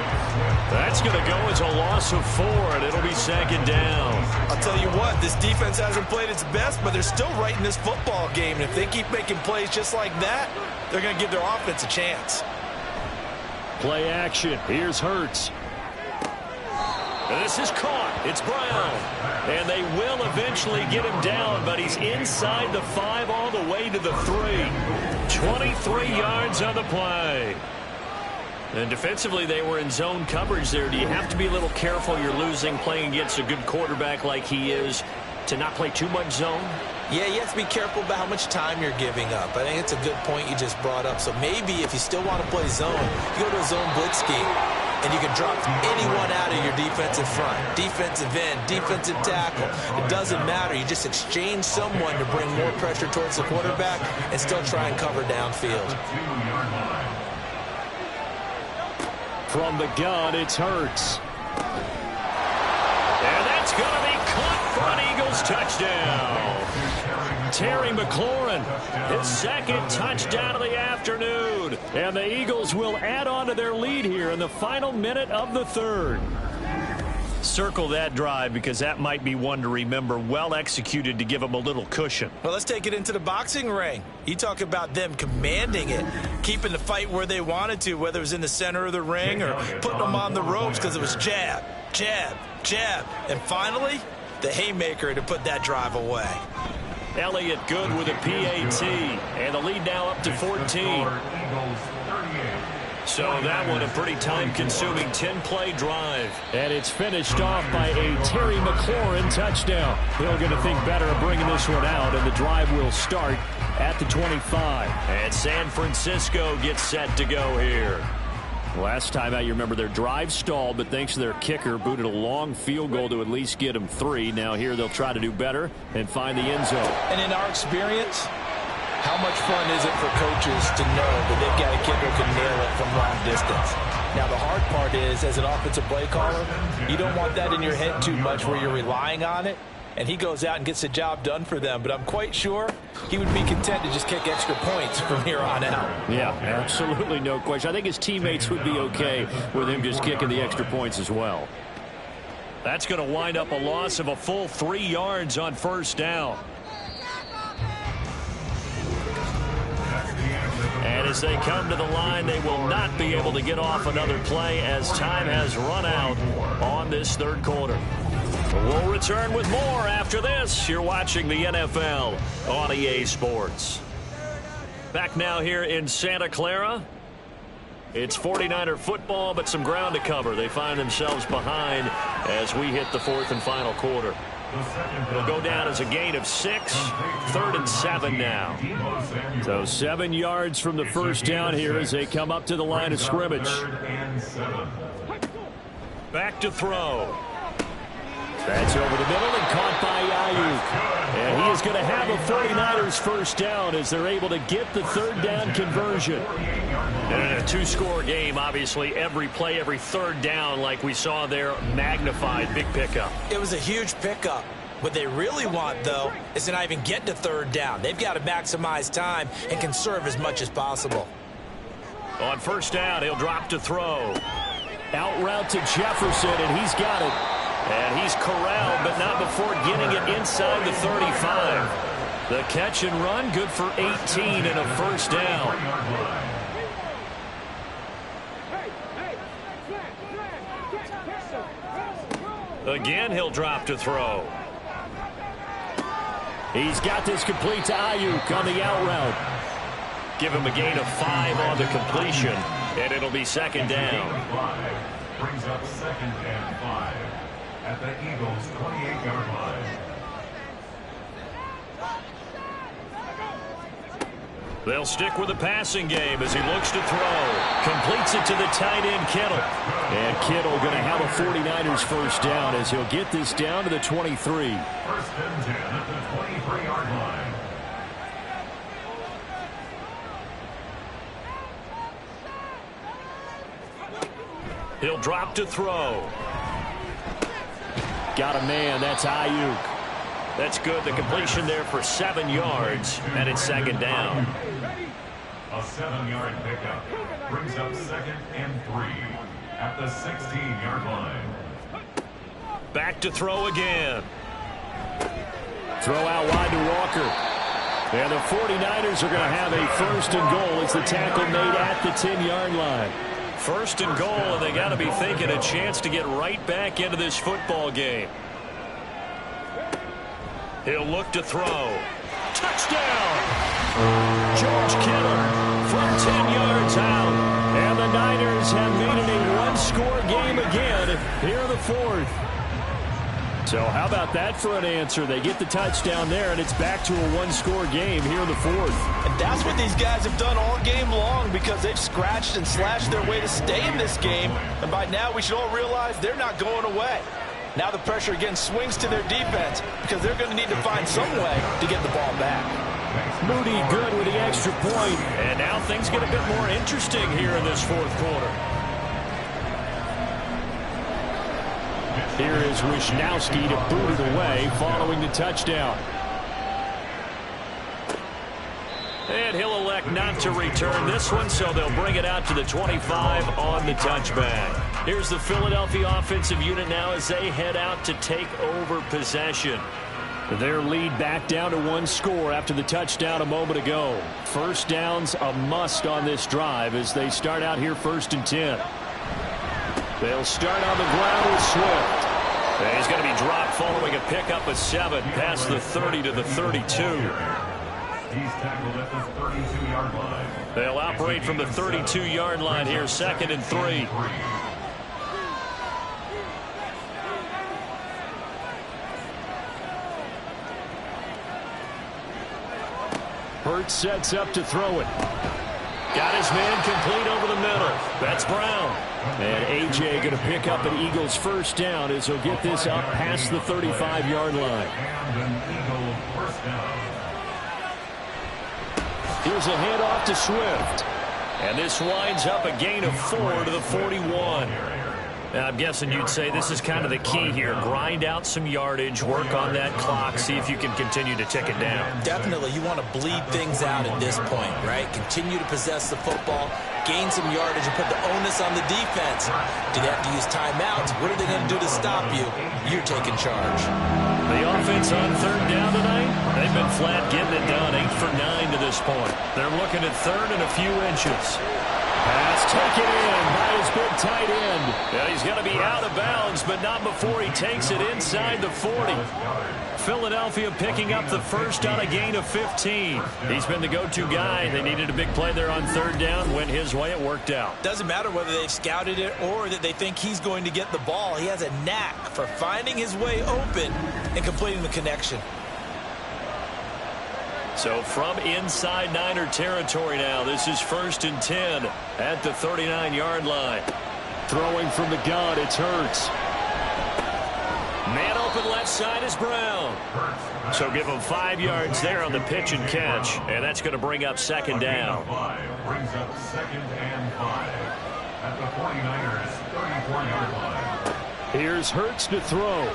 That's going to go as a loss of 4, and it'll be 2nd down. I'll tell you what, this defense hasn't played its best, but they're still right in this football game. And if they keep making plays just like that, they're going to give their offense a chance. Play action. Here's Hurts. And this is caught. It's Brown. And they will eventually get him down, but he's inside the 5 all the way to the 3. 23 yards on the play. And defensively, they were in zone coverage there. Do you have to be a little careful? You're losing playing against a good quarterback like he is to not play too much zone? Yeah, you have to be careful about how much time you're giving up. I think it's a good point you just brought up. So maybe if you still want to play zone, you go to a zone blitz scheme, and you can drop anyone out of your defensive front. Defensive end, defensive tackle. It doesn't matter. You just exchange someone to bring more pressure towards the quarterback and still try and cover downfield. From the gun, it's Hurts. And that's going to be caught for an Eagles touchdown. Terry McLaurin, his 2nd touchdown of the afternoon. And the Eagles will add on to their lead here in the final minute of the 3rd. Circle that drive because that might be one to remember. Well executed to give them a little cushion. Well, let's take it into the boxing ring. You talk about them commanding it, keeping the fight where they wanted to, whether it was in the center of the ring or putting them on the ropes because it was jab, jab, jab. And finally, the haymaker to put that drive away. Elliott good with a PAT. And the lead now up to 14. So that one a pretty time-consuming 10-play drive. And it's finished off by a Terry McLaurin touchdown. He'll get to think better of bringing this one out, and the drive will start at the 25. And San Francisco gets set to go here. Last time out, you remember their drive stalled, but thanks to their kicker, booted a long field goal to at least get them 3. Now here they'll try to do better and find the end zone. And in our experience, how much fun is it for coaches to know that they've got a kicker who can nail it from long distance? Now, the hard part is, as an offensive play caller, you don't want that in your head too much where you're relying on it, and he goes out and gets the job done for them. But I'm quite sure he would be content to just kick extra points from here on out. Yeah, absolutely no question. I think his teammates would be okay with him just kicking the extra points as well. That's going to wind up a loss of a full 3 yards on first down. And as they come to the line, they will not be able to get off another play as time has run out on this 3rd quarter. We'll return with more after this. You're watching the NFL on EA Sports. Back now here in Santa Clara. It's 49er football, but some ground to cover. They find themselves behind as we hit the 4th and final quarter. It'll go down as a gain of 6. 3rd and 7 now. So 7 yards from the first down here as they come up to the line of scrimmage. Back to throw. That's over the middle and caught by Ayuk. And he is going to have a 49ers first down as they're able to get the 3rd down conversion. And in a 2-score game, obviously, every play, every 3rd down, like we saw there, magnified. Big pickup. It was a huge pickup. What they really want, though, is to not even get to 3rd down. They've got to maximize time and conserve as much as possible. On first down, he'll drop to throw. Out route to Jefferson, and he's got it. And he's corralled, but not before getting it inside the 35. The catch and run, good for 18 and a first down. Again, he'll drop to throw. He's got this complete to Ayuk on the out route. Give him a gain of 5 on the completion, and it'll be 2nd down. Brings up 2nd and 5 at the Eagles' 28-yard line. They'll stick with the passing game as he looks to throw. Completes it to the tight end, Kittle. And Kittle going to have a 49ers first down as he'll get this down to the 23. 1st and 10 at the 23-yard line. He'll drop to throw. Got a man. That's Ayuk. That's good. The completion there for 7 yards, and it's 2nd down. A 7-yard pickup brings up 2nd and 3 at the 16-yard line. Back to throw again. Throw out wide to Walker. And the 49ers are going to have a 1st and goal as the tackle made at the 10-yard line. 1st and goal, and they got to be thinking a chance to get right back into this football game. He'll look to throw. Touchdown! George Kittle from 10 yards out. And the Niners have made it a 1-score game again here in the 4th. So how about that for an answer? They get the touchdown there, and it's back to a 1-score game here in the 4th. And that's what these guys have done all game long because they've scratched and slashed their way to stay in this game. And by now, we should all realize they're not going away. Now the pressure again swings to their defense because they're going to need to find some way to get the ball back. Moody good with the extra point. And now things get a bit more interesting here in this 4th quarter. Here is Wisnowski to boot it away following the touchdown. And he'll elect not to return this one, so they'll bring it out to the 25 on the touchback. Here's the Philadelphia offensive unit now as they head out to take over possession. Their lead back down to 1 score after the touchdown a moment ago. First down's a must on this drive as they start out here 1st and 10. They'll start on the ground with Swift. And he's going to be dropped following a pickup of 7 past the 30 to the 32. He's tackled at the 32-yard line. They'll operate from the 32-yard line here, 2nd and 3. Hurts sets up to throw it. Got his man complete over the middle. That's Brown. And A.J. going to pick up an Eagles first down as he'll get this up past the 35-yard line. And an Eagle first down. Here's a handoff to Swift. And this winds up a gain of 4 to the 41. I'm guessing you'd say this is kind of the key here. Grind out some yardage, work on that clock, see if you can continue to tick it down. Definitely, you want to bleed things out at this point, right? Continue to possess the football, gain some yardage, and put the onus on the defense. Do they have to use timeouts? What are they going to do to stop you? You're taking charge. The offense on 3rd down tonight, they've been flat getting it done, 8 for 9 to this point. They're looking at 3rd and a few inches. Pass taken in by his big tight end. And he's going to be out of bounds, but not before he takes it inside the 40. Philadelphia picking up the first on a gain of 15. He's been the go-to guy. They needed a big play there on third down. Went his way. It worked out. Doesn't matter whether they've scouted it or that they think he's going to get the ball. He has a knack for finding his way open and completing the connection. So from inside Niner territory now, this is 1st and 10 at the 39-yard line. Throwing from the gun, it's Hurts. Man open left side is Brown. So give him 5 yards there on the pitch and catch, and that's going to bring up second down. Brings up 2nd and 5 at the 49ers 34-yard line. Here's Hurts to throw.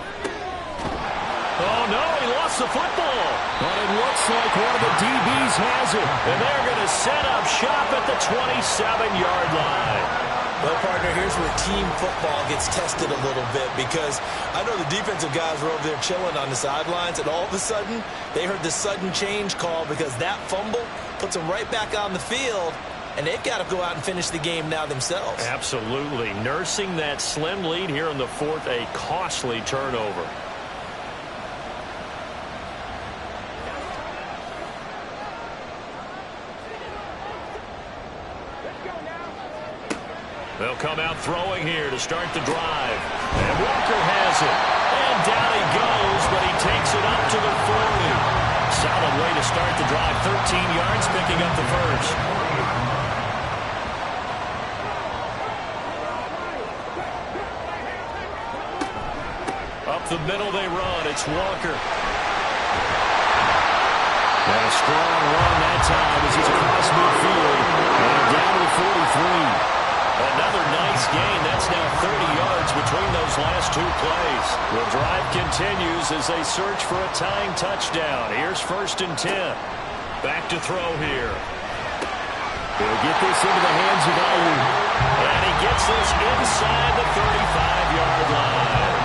Oh, no, he lost the football. But it looks like one of the DBs has it. And they're going to set up shop at the 27-yard line. Well, partner, here's where team football gets tested a little bit, because I know the defensive guys were over there chilling on the sidelines, and all of a sudden, they heard the sudden change call because that fumble puts them right back on the field, and they've got to go out and finish the game now themselves. Absolutely. Nursing that slim lead here in the 4th, a costly turnover. They'll come out throwing here to start the drive. And Walker has it. And down he goes, but he takes it up to the 40. Solid way to start the drive. 13 yards, picking up the first. Up the middle they run. It's Walker. And a strong run that time as he's across midfield. And down to the 43. Another nice gain. That's now 30 yards between those last 2 plays. The drive continues as they search for a tying touchdown. Here's 1st and 10. Back to throw here. He'll get this into the hands of Ayuk. And he gets this inside the 35-yard line.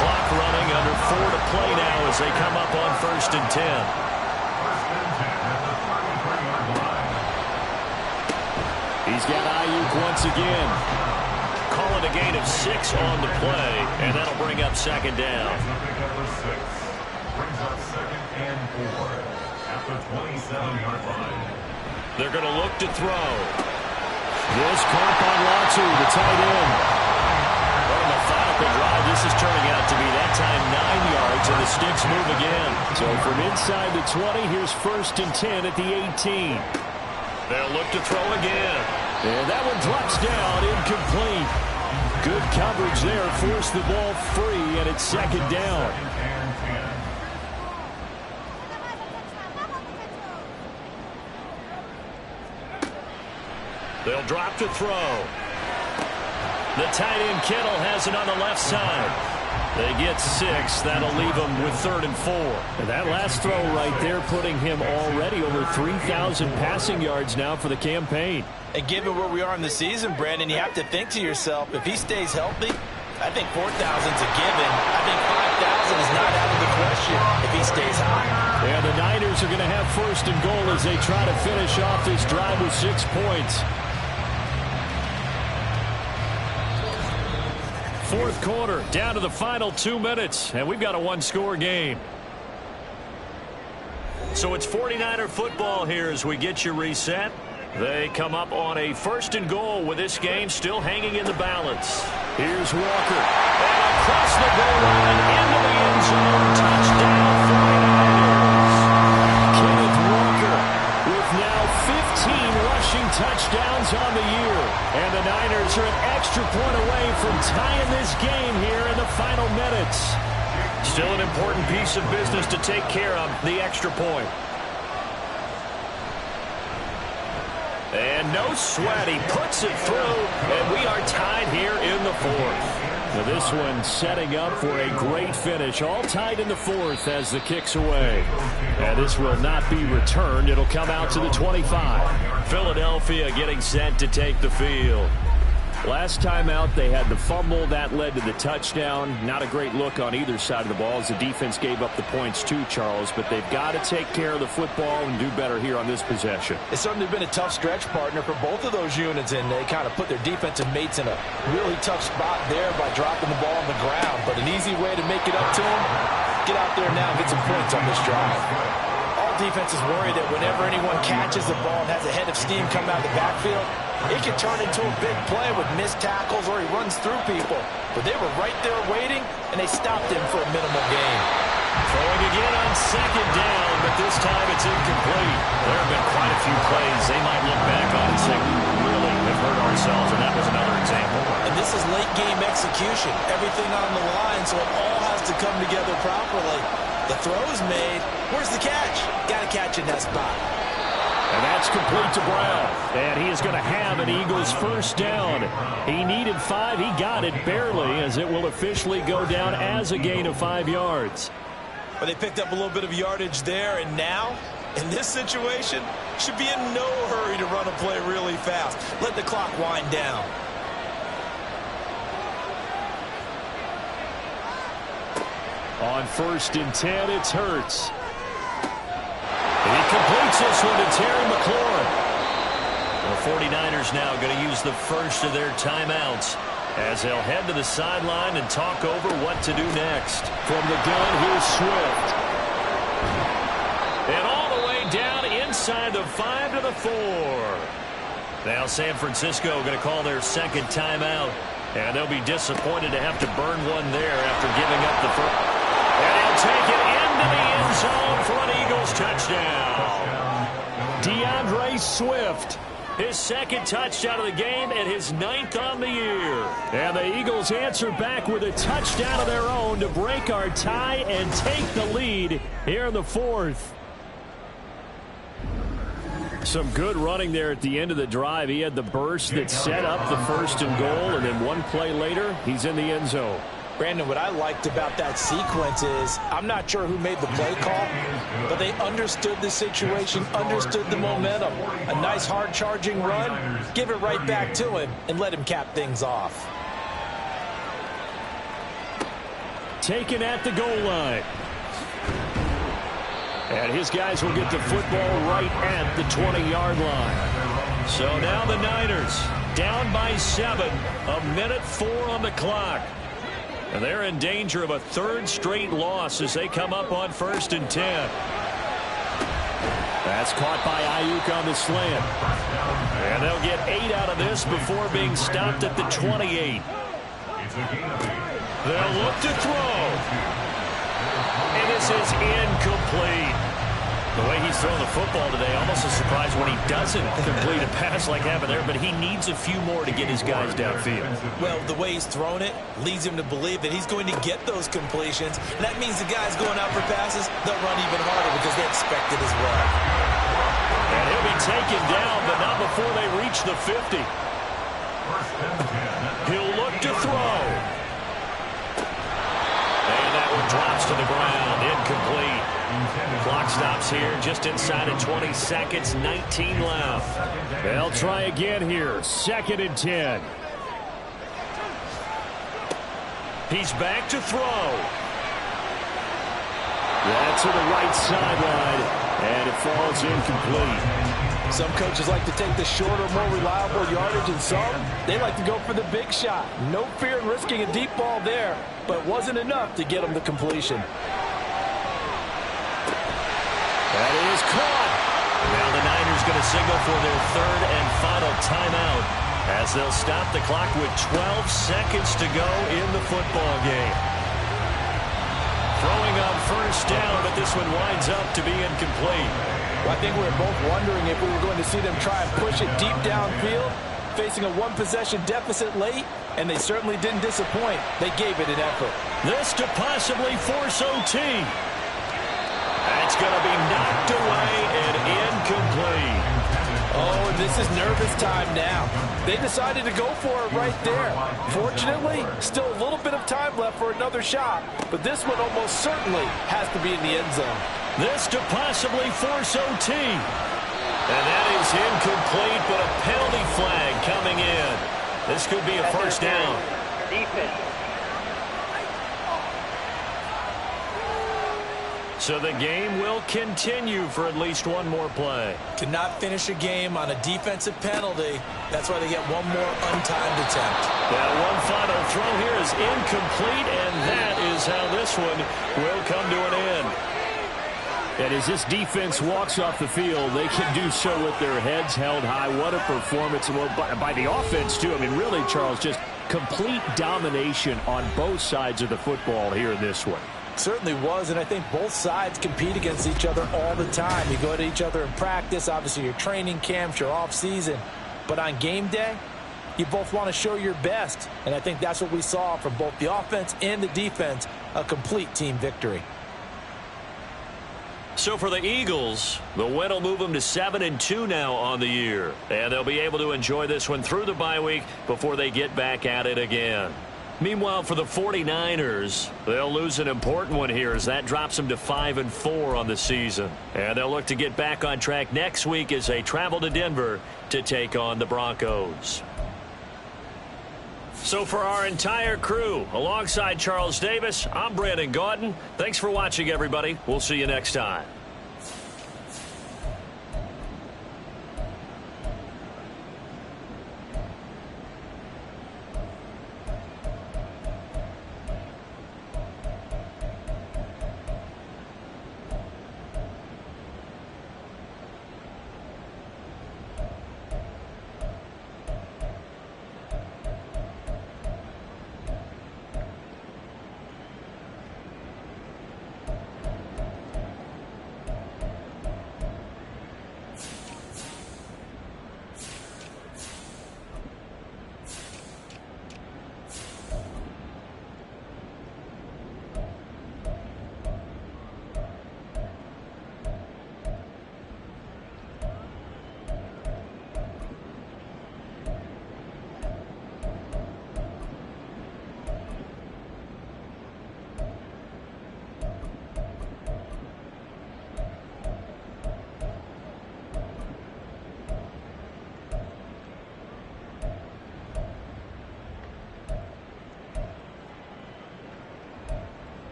Clock running, under 4 to play now as they come up on 1st and 10. He's got Ayuk once again. Calling a gain of 6 on the play, and that'll bring up second down. Brings up 2nd and 4 at the 27-yard line. They're going to look to throw. This caught by Latu, the tight end. What a methodical drive. This is turning out to be that time 9 yards, and the sticks move again. So from inside the 20, here's 1st and 10 at the 18. They'll look to throw again. And that one drops down, incomplete. Good coverage there, forced the ball free, and it's second down. They'll drop to throw. The tight end Kittle has it on the left side. They get 6. That'll leave them with 3rd and 4. And that last throw right there putting him already over 3,000 passing yards now for the campaign. And given where we are in the season, Brandon, you have to think to yourself, if he stays healthy, I think 4,000's a given. I think 5,000 is not out of the question if he stays high. And the Niners are going to have 1st and goal as they try to finish off this drive with 6 points. 4th quarter, down to the final 2 minutes, and we've got a 1-score game. So it's 49er football here as we get you reset. They come up on a 1st and goal with this game still hanging in the balance. Here's Walker. And across the goal line into the end zone. Touchdown 49ers. Kenneth Walker with now 15 rushing touchdowns on the year. And the Niners are an extra point away from tying this game here in the final minutes. Still an important piece of business to take care of, the extra point. And no sweat, he puts it through, and we are tied here in the 4th. Now this one setting up for a great finish, all tied in the 4th as the kick's away. And this will not be returned. It'll come out to the 25. Philadelphia getting set to take the field. Last time out, they had the fumble. That led to the touchdown. Not a great look on either side of the ball as the defense gave up the points too, Charles. But they've got to take care of the football and do better here on this possession. It's certainly been a tough stretch, partner, for both of those units, and they kind of put their defensive mates in a really tough spot there by dropping the ball on the ground. But an easy way to make it up to them, get out there now and get some points on this drive. All defenses worry that whenever anyone catches the ball and has a head of steam come out of the backfield, it can turn into a big play with missed tackles or he runs through people. But they were right there waiting, and they stopped him for a minimal gain. Throwing again on second down, but this time it's incomplete. There have been quite a few plays they might look back on and say, we really have hurt ourselves, and that was another example. And this is late-game execution. Everything on the line, so it all has to come together properly. The throw is made. Where's the catch? Got to catch in that spot. And that's complete to Brown. And he is going to have an Eagles first down. He needed 5. He got it barely, as it will officially go down as a gain of 5 yards. But they picked up a little bit of yardage there, and now, in this situation, should be in no hurry to run a play really fast. Let the clock wind down. On 1st and 10, it's Hurts. He completes this one to Terry McLaurin. The 49ers now going to use the first of their timeouts as they'll head to the sideline and talk over what to do next. From the gun, here's Swift. And all the way down inside the 5 to the 4. Now San Francisco going to call their second timeout. And they'll be disappointed to have to burn one there after giving up the first. And he'll take it into the end zone for an Eagles touchdown. DeAndre Swift, his second touchdown of the game and his 9th on the year. And the Eagles answer back with a touchdown of their own to break our tie and take the lead here in the 4th. Some good running there at the end of the drive. He had the burst that set up the 1st and goal, and then one play later, he's in the end zone. Brandon, what I liked about that sequence is I'm not sure who made the play call, but they understood the situation, understood the momentum. A nice hard-charging run, give it right back to him, and let him cap things off. Taken at the goal line. And his guys will get the football right at the 20-yard line. So now the Niners down by 7, a minute 4 on the clock. And they're in danger of a 3rd straight loss as they come up on 1st and 10. That's caught by Ayuk on the slant. And they'll get 8 out of this before being stopped at the 28. They'll look to throw. And this is incomplete. The way he's throwing the football today, almost a surprise when he doesn't complete a pass like happened there, but he needs a few more to get his guys downfield. Well, the way he's thrown it leads him to believe that he's going to get those completions. And that means the guys going out for passes, they'll run even harder because they expect it as well. And he'll be taken down, but not before they reach the 50. He'll look to throw. And that one drops to the ground, incomplete. Clock stops here just inside of 20 seconds, 19 left. They'll try again here, 2nd and 10. He's back to throw. That's to the right sideline, and it falls incomplete. Some coaches like to take the shorter, more reliable yardage, and some, they like to go for the big shot. No fear in risking a deep ball there, but it wasn't enough to get them the completion. That is caught. Now the Niners going to signal for their 3rd and final timeout as they'll stop the clock with 12 seconds to go in the football game. Throwing on 1st down, but this one winds up to be incomplete. Well, I think we were both wondering if we were going to see them try and push it deep downfield, facing a 1-possession deficit late, and they certainly didn't disappoint. They gave it an effort. This to possibly force OT. That's going to be knocked away and incomplete. Oh, this is nervous time now. They decided to go for it right there. Fortunately, still a little bit of time left for another shot, but this one almost certainly has to be in the end zone. This to possibly force OT. And that is incomplete, but a penalty flag coming in. This could be a first down. Defense. So the game will continue for at least one more play. Cannot finish a game on a defensive penalty. That's why they get one more untimed attempt. Now one final throw here is incomplete, and that is how this one will come to an end. And as this defense walks off the field, they can do so with their heads held high. What a performance by the offense, too. I mean, really, Charles, just complete domination on both sides of the football here in this one. Certainly was, and I think both sides compete against each other all the time. You go to each other in practice, obviously your training camps, your off-season. But on game day, you both want to show your best. And I think that's what we saw from both the offense and the defense, a complete team victory. So for the Eagles, the win will move them to 7-2 now on the year. And they'll be able to enjoy this one through the bye week before they get back at it again. Meanwhile, for the 49ers, they'll lose an important one here as that drops them to 5-4 on the season. And they'll look to get back on track next week as they travel to Denver to take on the Broncos. So for our entire crew, alongside Charles Davis, I'm Brandon Gaudin. Thanks for watching, everybody. We'll see you next time.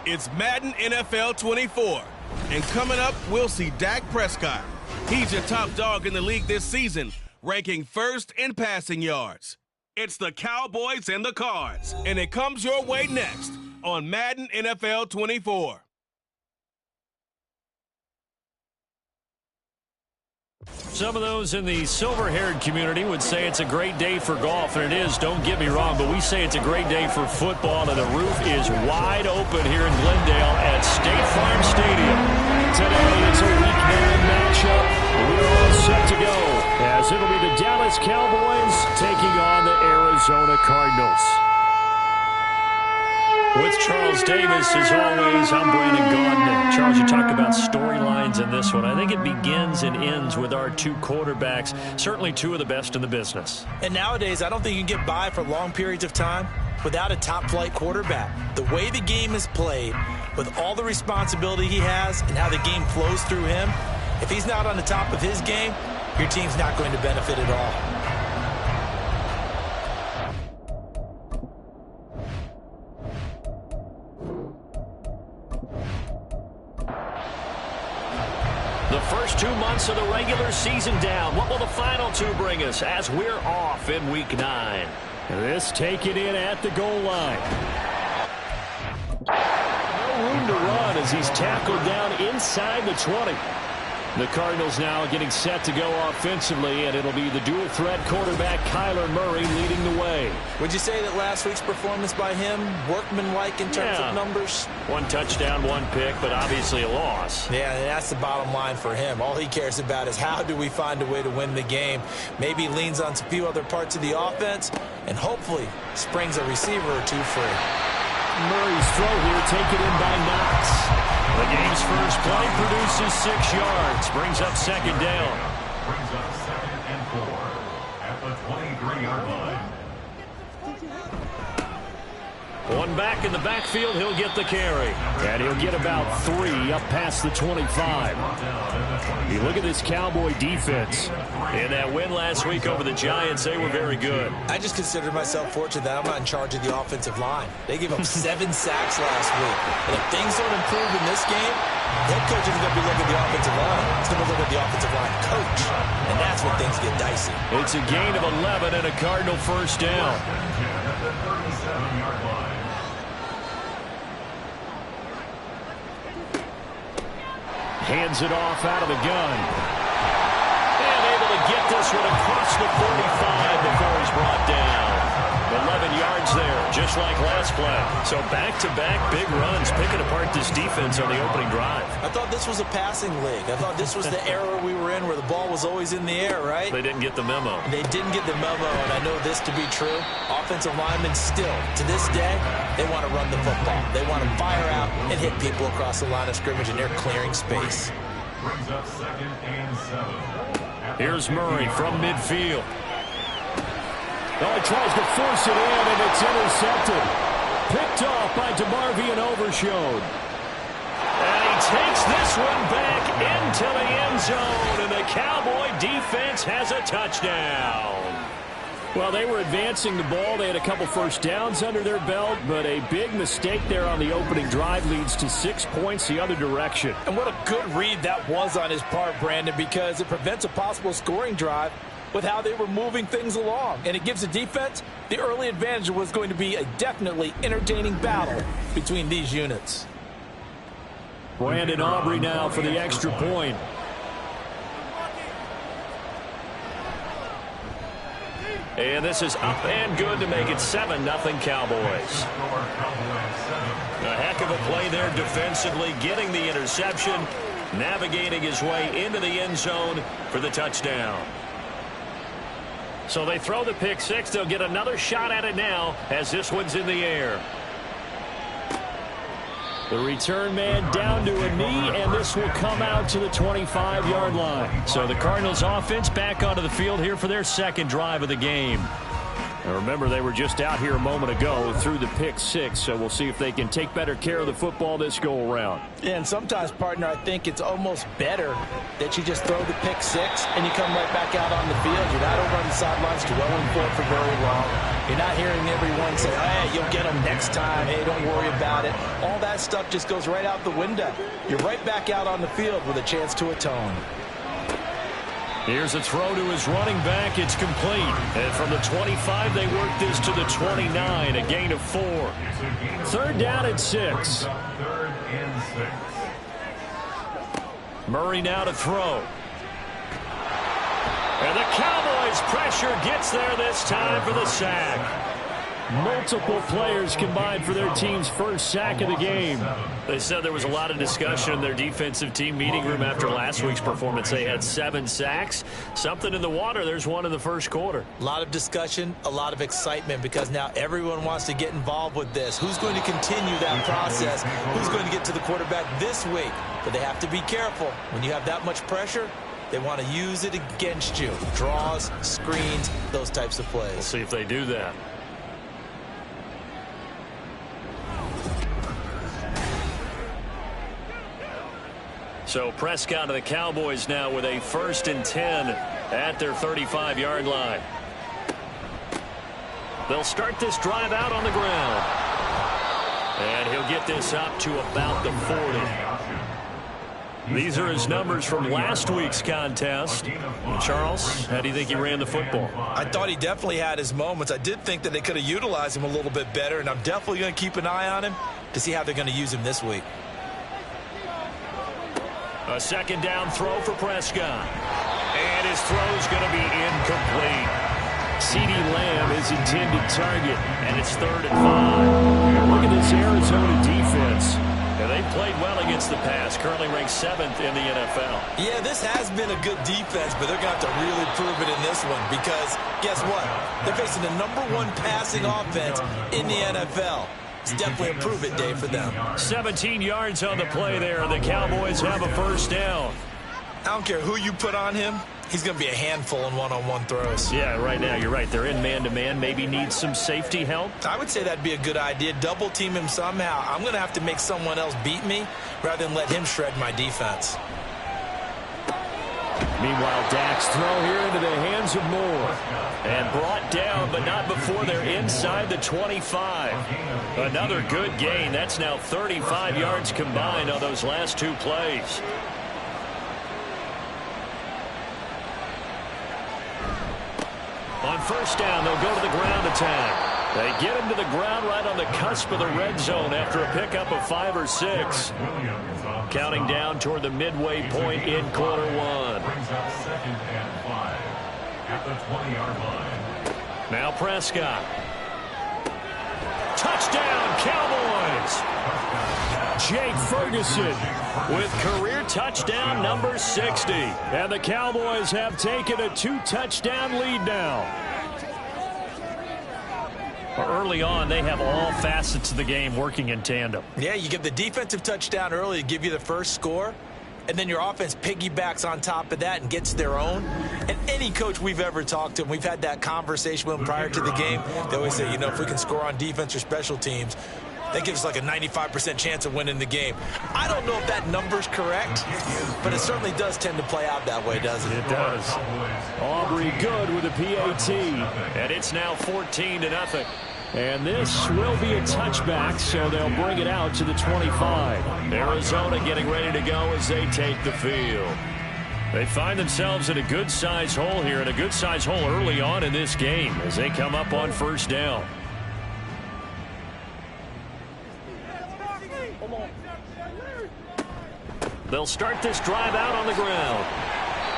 It's Madden NFL 24. And coming up, we'll see Dak Prescott. He's your top dog in the league this season, ranking first in passing yards. It's the Cowboys and the Cards, and it comes your way next on Madden NFL 24. Some of those in the silver-haired community would say it's a great day for golf, and it is, don't get me wrong, but we say it's a great day for football, and the roof is wide open here in Glendale at State Farm Stadium. Today it's a Week 9 matchup. We're all set to go, as it'll be the Dallas Cowboys taking on the Arizona Cardinals. With Charles Davis, as always, I'm Brandon Gaudin. Charles, you talked about storylines in this one. I think it begins and ends with our two quarterbacks, certainly two of the best in the business. And nowadays, I don't think you can get by for long periods of time without a top-flight quarterback. The way the game is played, with all the responsibility he has and how the game flows through him, if he's not on the top of his game, your team's not going to benefit at all. The first 2 months of the regular season down. What will the final two bring us as we're off in Week 9? This taken in at the goal line. No room to run as he's tackled down inside the 20. The Cardinals now getting set to go offensively, and it'll be the dual-threat quarterback Kyler Murray leading the way. Would you say that last week's performance by him, workmanlike in terms of numbers? 1 touchdown, 1 pick, but obviously a loss. Yeah, and that's the bottom line for him. All he cares about is how do we find a way to win the game. Maybe leans on a few other parts of the offense, and hopefully springs a receiver or two free. Murray's throw here taken in by Knox. The game's first play produces 6 yards, brings up second down. Brings up 2nd and 4 at the 23-yard line. One back in the backfield, he'll get the carry. And he'll get about 3 up past the 25. You look at this Cowboy defense. In that win last week over the Giants, they were very good. I just consider myself fortunate that I'm not in charge of the offensive line. They gave up 7 sacks last week. And if things don't improve in this game, head coach isn't going to be looking at the offensive line. He's going to look at the offensive line coach. And that's when things get dicey. It's a gain of 11 and a Cardinal first down. At the 37-yard line. Hands it off out of the gun. And able to get this one across the 45 before he's brought down. 11 yards there, just like last play. So back-to-back big runs, picking apart this defense on the opening drive. I thought this was a passing league. I thought this was the era we were in where the ball was always in the air, right? They didn't get the memo. They didn't get the memo, and I know this to be true. Offensive linemen still, to this day, they want to run the football. They want to fire out and hit people across the line of scrimmage, and they're clearing space. Brings up 2nd and 7. Here's Murray from midfield. Oh, he tries to force it in, and it's intercepted. Picked off by DeMarvion Overshone. And he takes this one back into the end zone, and the Cowboy defense has a touchdown. Well, they were advancing the ball. They had a couple first downs under their belt, but a big mistake there on the opening drive leads to 6 points the other direction. And what a good read that was on his part, Brandon, because it prevents a possible scoring drive with how they were moving things along. And it gives the defense the early advantage. Was going to be a definitely entertaining battle between these units. Brandon Aubrey now for the extra point. And this is up and good to make it 7-0 Cowboys. A heck of a play there defensively, getting the interception, navigating his way into the end zone for the touchdown. So they throw the pick six. They'll get another shot at it now as this one's in the air. The return man down to a knee, and this will come out to the 25-yard line. So the Cardinals offense back onto the field here for their second drive of the game. And remember, they were just out here a moment ago through the pick six, so we'll see if they can take better care of the football this go-around. Yeah, and sometimes, partner, I think it's almost better that you just throw the pick six and you come right back out on the field. You're not over on the sidelines dwelling for very long. You're not hearing everyone say, hey, you'll get them next time. Hey, don't worry about it. All that stuff just goes right out the window. You're right back out on the field with a chance to atone. Here's a throw to his running back. It's complete. And from the 25, they work this to the 29, a gain of 4. Third down and 6. Murray now to throw. And the Cowboys' pressure gets there this time for the sack. Multiple players combined for their team's first sack of the game. They said there was a lot of discussion in their defensive team meeting room after last week's performance. They had 7 sacks. Something in the water. There's one in the first quarter. A lot of discussion, a lot of excitement, because now everyone wants to get involved with this. Who's going to continue that process? Who's going to get to the quarterback this week? But they have to be careful. When you have that much pressure, they want to use it against you. Draws, screens, those types of plays. We'll see if they do that. So Prescott of the Cowboys now with a 1st and 10 at their 35-yard line. They'll start this drive out on the ground. And he'll get this up to about the 40. These are his numbers from last week's contest. Charles, how do you think he ran the football? I thought he definitely had his moments. I did think that they could have utilized him a little bit better, and I'm definitely going to keep an eye on him to see how they're going to use him this week. A second down throw for Prescott. And his throw's going to be incomplete. CeeDee Lamb is intended target, and it's 3rd and 5. Look at this Arizona defense. And they've played well against the pass, currently ranked 7th in the NFL. Yeah, this has been a good defense, but they're going to have to really prove it in this one because guess what? They're facing the #1 passing offense in the NFL. It's definitely a prove-it day for them. 17 yards on the play there. The Cowboys have a 1st down. I don't care who you put on him. He's going to be a handful in one-on-one throws. Yeah, right now, you're right. They're in man-to-man. Maybe need some safety help. I would say that'd be a good idea. Double-team him somehow. I'm going to have to make someone else beat me rather than let him shred my defense. Meanwhile, Dak's throw here into the hands of Moore. And brought down, but not before they're inside the 25. Another good gain. That's now 35 yards combined on those last 2 plays. On 1st down, they'll go to the ground attack. They get him to the ground right on the cusp of the red zone after a pickup of 5 or 6. Counting down toward the midway point in quarter 1. Brings up 2nd and 5 at the 20-yard line. Now Prescott. Touchdown, Cowboys! Jake Ferguson with career touchdown number 60. And the Cowboys have taken a 2-touchdown lead now. Early on, they have all facets of the game working in tandem. Yeah, you get the defensive touchdown early to give you the first score, and then your offense piggybacks on top of that and gets their own. And any coach we've ever talked to, and we've had that conversation with them prior to the game, they always say, you know, if we can score on defense or special teams, that gives us like a 95% chance of winning the game. I don't know if that number's correct, but it certainly does tend to play out that way, doesn't it? It does. Aubrey good with a PAT. And it's now 14-0. And this will be a touchback, so they'll bring it out to the 25. Arizona getting ready to go as they take the field. They find themselves in a good-sized hole here, and a good-sized hole early on in this game as they come up on 1st down. They'll start this drive out on the ground.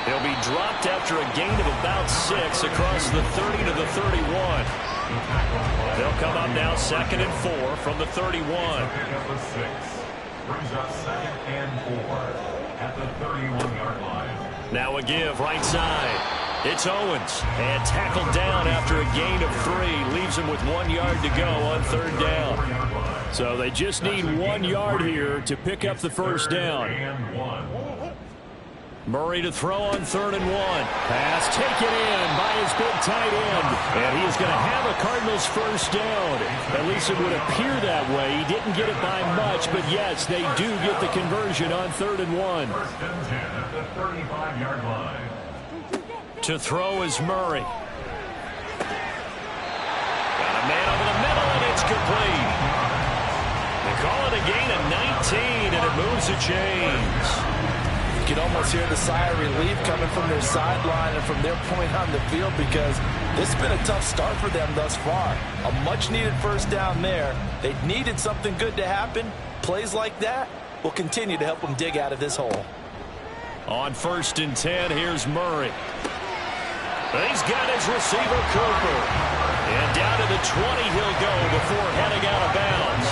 They'll be dropped after a gain of about 6 across the 30 to the 31. They'll come up now 2nd and 4 from the 31. Brings up 2nd and 4 at the 31-yard line. Now a give right side. It's Owens. And tackled down after a gain of 3. Leaves him with 1 yard to go on 3rd down. So they just need 1 yard here to pick up the 1st down. Murray to throw on 3rd and 1. Pass taken in by his big tight end. And he is going to have a Cardinals first down. At least it would appear that way. He didn't get it by much, but yes, they do get the conversion on 3rd and 1. First and 10 at the 35-yard line. To throw is Murray. Got a man over the middle, and it's complete. They call it a gain of 19, and it moves the chains. You can almost hear the sigh of relief coming from their sideline and from their point on the field, because this has been a tough start for them thus far. A much-needed first down there. They needed something good to happen. Plays like that will continue to help them dig out of this hole. On 1st and 10, here's Murray. He's got his receiver, Cooper. And down to the 20 he'll go before heading out of bounds.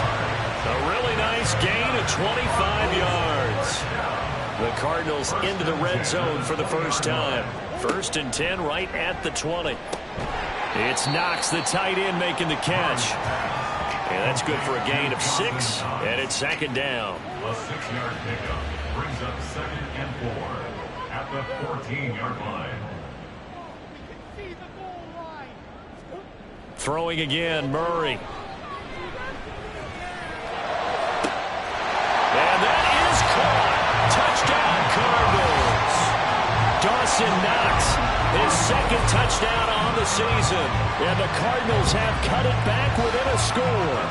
A really nice gain of 25 yards. The Cardinals into the red zone for the first time. 1st and 10 right at the 20. It's Knox, the tight end, making the catch. And that's good for a gain of 6, and it's 2nd down. A 6-yard pickup brings up 2nd and 4 at the 14-yard line. Throwing again, Murray. And that is caught. Touchdown, Cardinals. Dawson Knox, his 2nd touchdown on the season. And the Cardinals have cut it back within a score.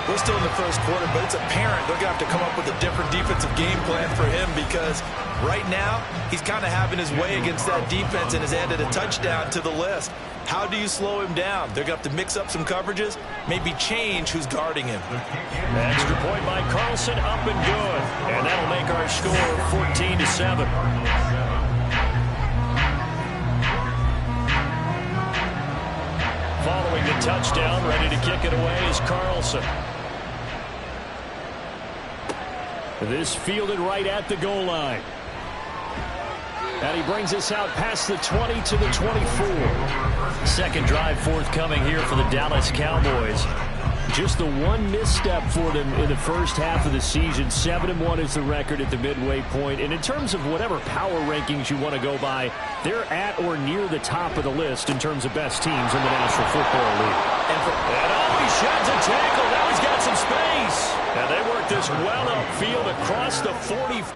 We're still in the first quarter, but it's apparent they're going to have to come up with a different defensive game plan for him, because right now he's kind of having his way against that defense and has added a touchdown to the list. How do you slow him down? They're going to have to mix up some coverages, maybe change who's guarding him. Extra point by Carlson, up and good. And that'll make our score 14-7. Following the touchdown, ready to kick it away is Carlson. This fielded right at the goal line. And he brings us out past the 20 to the 24. 2nd drive forthcoming here for the Dallas Cowboys. Just the one misstep for them in the first half of the season. 7-1 is the record at the midway point. And in terms of whatever power rankings you want to go by, they're at or near the top of the list in terms of best teams in the National Football League. And he sheds a tackle. Now he's got some space. And they work this well upfield across the 40.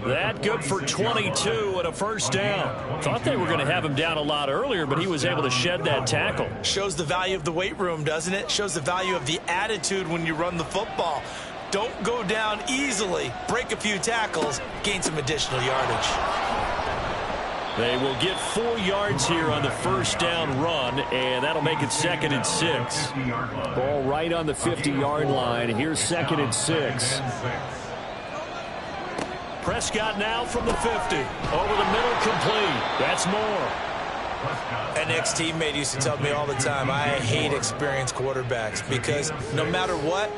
That good for 22 and a first down. Thought they were going to have him down a lot earlier, but he was able to shed that tackle. Shows the value of the weight room, doesn't it? Shows the value of the attitude when you run the football. Don't go down easily. Break a few tackles. Gain some additional yardage. They will get 4 yards here on the first down run, and that'll make it 2nd and 6. Ball right on the 50-yard line. Here's 2nd and 6. Prescott now from the 50. Over the middle, complete. That's more. An ex-teammate used to tell me all the time, I hate experienced quarterbacks because no matter what,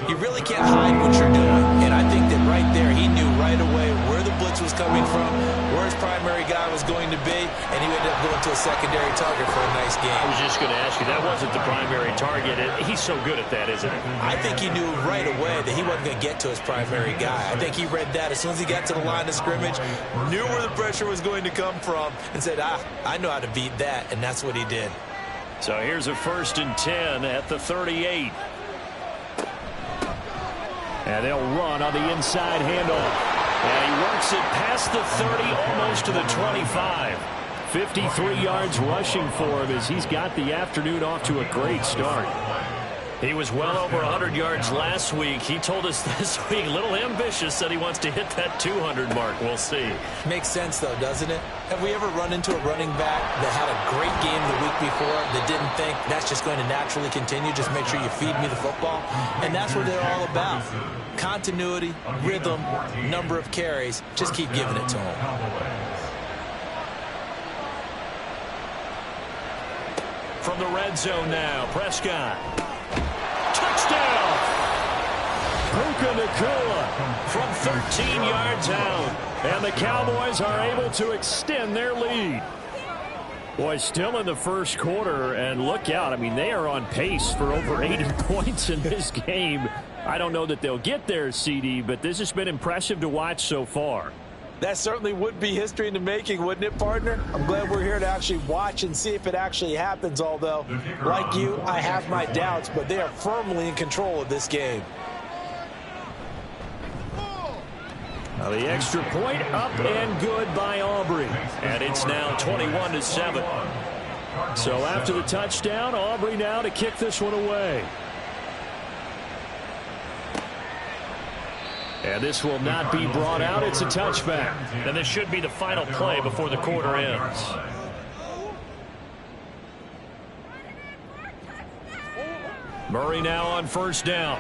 you really can't hide what you're doing. And I think that right there, he knew right away where the blitz was coming from, where his primary guy was going to be, and he ended up going to a secondary target for a nice game. I was just going to ask you, that wasn't the primary target. He's so good at that, isn't he? I think he knew right away that he wasn't going to get to his primary guy. I think he read that as soon as he got to the line of scrimmage, knew where the pressure was going to come from, and said, I know how to beat that, and that's what he did. So here's a 1st and 10 at the 38. And they'll run on the inside handoff. And he works it past the 30, almost to the 25. 53 yards rushing for him as he's got the afternoon off to a great start. He was well over 100 yards last week. He told us this week, a little ambitious, said he wants to hit that 200 mark. We'll see. Makes sense, though, doesn't it? Have we ever run into a running back that had a great game the week before that didn't think that's just going to naturally continue? Just make sure you feed me the football. And that's what they're all about. Continuity, rhythm, number of carries. Just keep giving it to them. From the red zone now, Prescott. Touchdown! Puka Nacua from 13 yards out. And the Cowboys are able to extend their lead. Boy, still in the first quarter, and look out. I mean, they are on pace for over 80 points in this game. I don't know that they'll get there, CD, but this has been impressive to watch so far. That certainly would be history in the making, wouldn't it, partner? I'm glad we're here to actually watch and see if it actually happens, although, like you, I have my doubts, but they are firmly in control of this game. Now the extra point up and good by Aubrey. And it's now 21-7. So after the touchdown, Aubrey now to kick this one away. And this will not be brought out. It's a touchback. And this should be the final play before the quarter ends. Murray now on first down.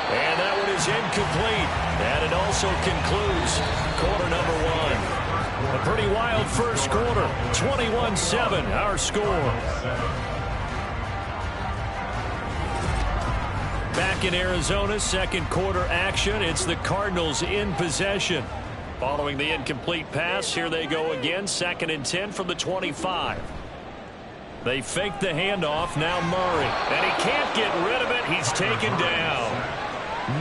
And that one is incomplete. And it also concludes quarter number 1. A pretty wild first quarter. 21-7, our score. Back in Arizona, second quarter action. It's the Cardinals in possession. Following the incomplete pass, here they go again. 2nd and 10 from the 25. They fake the handoff. Now Murray. And he can't get rid of it. He's taken down.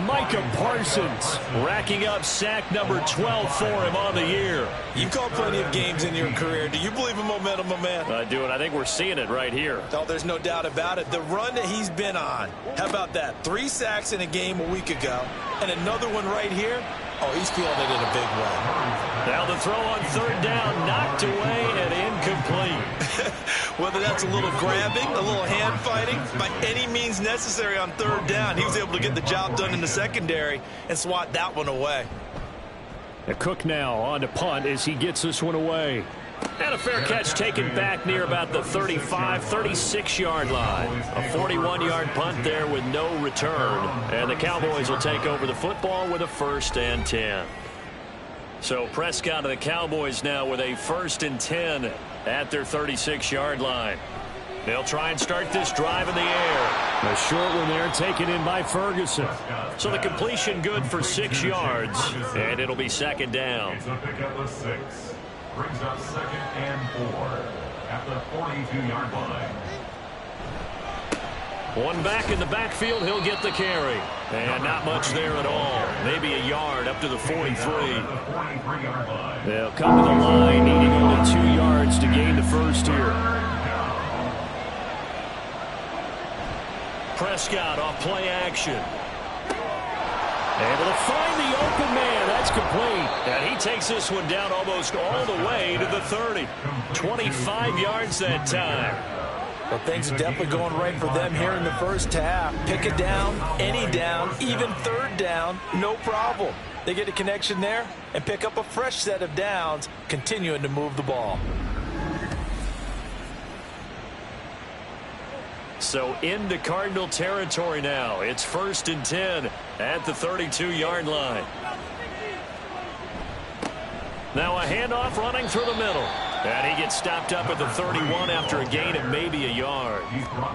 Micah Parsons racking up sack number 12 for him on the year. You've called plenty of games in your career. Do you believe in momentum, my man? I do, and I think we're seeing it right here. Oh, there's no doubt about it. The run that he's been on. How about that? 3 sacks in a game a week ago, and another one right here. Oh, he's feeling it in a big way. Now the throw on third down, knocked away and incomplete. Whether that's a little grabbing, a little hand fighting, by any means necessary on third down, he was able to get the job done in the secondary and swat that one away. A Cook now on to punt as he gets this one away. And a fair catch taken back near about the 35, 36-yard line. A 41-yard punt there with no return. And the Cowboys will take over the football with a 1st and 10. So Prescott and the Cowboys now with a 1st and 10 at their 36-yard line. They'll try and start this drive in the air. A short one there taken in by Ferguson. So the completion good for 6 yards. And it'll be 2nd down. Brings up 2nd and 4 at the 42-yard line. One back in the backfield, he'll get the carry. And not much there at all. Maybe a yard up to the 43. They'll come to the line, needing only 2 yards to gain the first here. Prescott off play action. Able to find the open man. That's complete. And he takes this one down almost all the way to the 30. 25 yards that time. Well, things are definitely going right for them here in the first half. Pick a down, any down, even third down, no problem. They get a connection there and pick up a fresh set of downs, continuing to move the ball. So into Cardinal territory now. It's 1st and 10 at the 32-yard line. Now a handoff running through the middle. And he gets stopped up at the 31 after a gain of maybe a yard.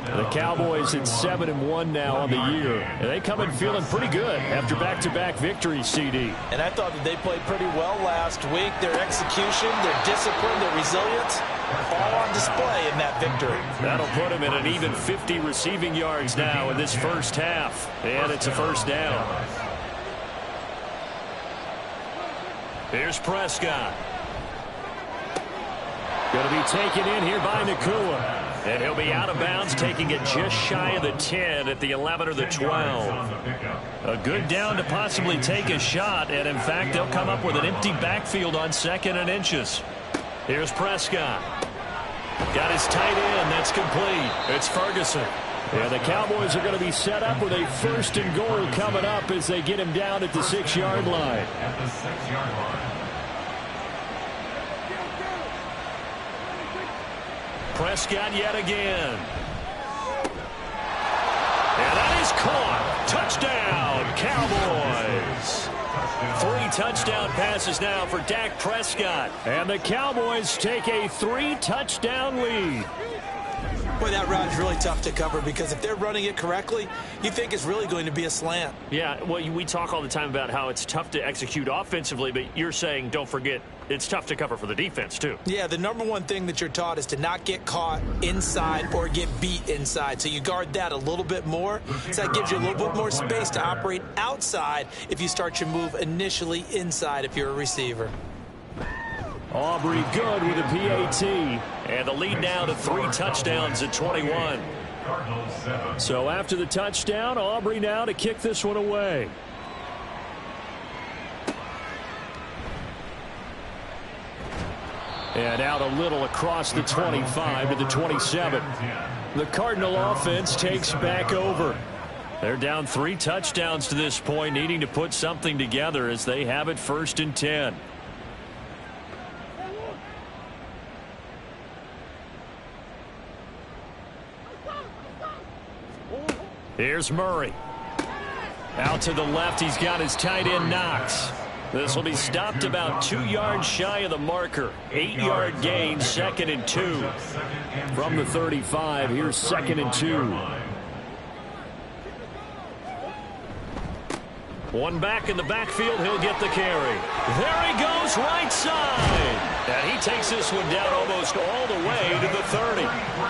The Cowboys at 7-1 now on the year. And they come in feeling pretty good after back-to-back victories, CD. And I thought that they played pretty well last week. Their execution, their discipline, their resilience, all on display in that victory. That'll put him at an even 50 receiving yards now in this first half. And it's a first down. Here's Prescott. Going to be taken in here by Nakua. And he'll be out of bounds, taking it just shy of the 10 at the 11 or the 12. A good down to possibly take a shot. And, in fact, they'll come up with an empty backfield on 2nd and inches. Here's Prescott. Got his tight end. That's complete. It's Ferguson. Yeah, the Cowboys are going to be set up with a 1st and goal coming up as they get him down at the 6-yard line. At the 6-yard line. Prescott yet again. And that is caught. Touchdown, Cowboys. 3 touchdown passes now for Dak Prescott. And the Cowboys take a 3-touchdown lead. Boy, that route is really tough to cover because if they're running it correctly, you think it's really going to be a slant. Yeah, well, we talk all the time about how it's tough to execute offensively, but you're saying, don't forget, it's tough to cover for the defense, too. Yeah, the number one thing that you're taught is to not get caught inside or get beat inside. So you guard that a little bit more. So that gives you a little bit more space to operate outside if you start your move initially inside if you're a receiver. Aubrey good with a PAT. And the lead now to 3 touchdowns at 21. So after the touchdown, Aubrey now to kick this one away. And out a little across the 25 to the 27. The Cardinal offense takes back over. They're down 3 touchdowns to this point, needing to put something together as they have it 1st and 10. Here's Murray. Out to the left, he's got his tight end Knox. This will be stopped about 2 yards shy of the marker. 8-yard gain, 2nd and 2. From the 35, here's 2nd and 2. One back in the backfield, he'll get the carry. There he goes, right side. And he takes this one down almost all the way to the 30.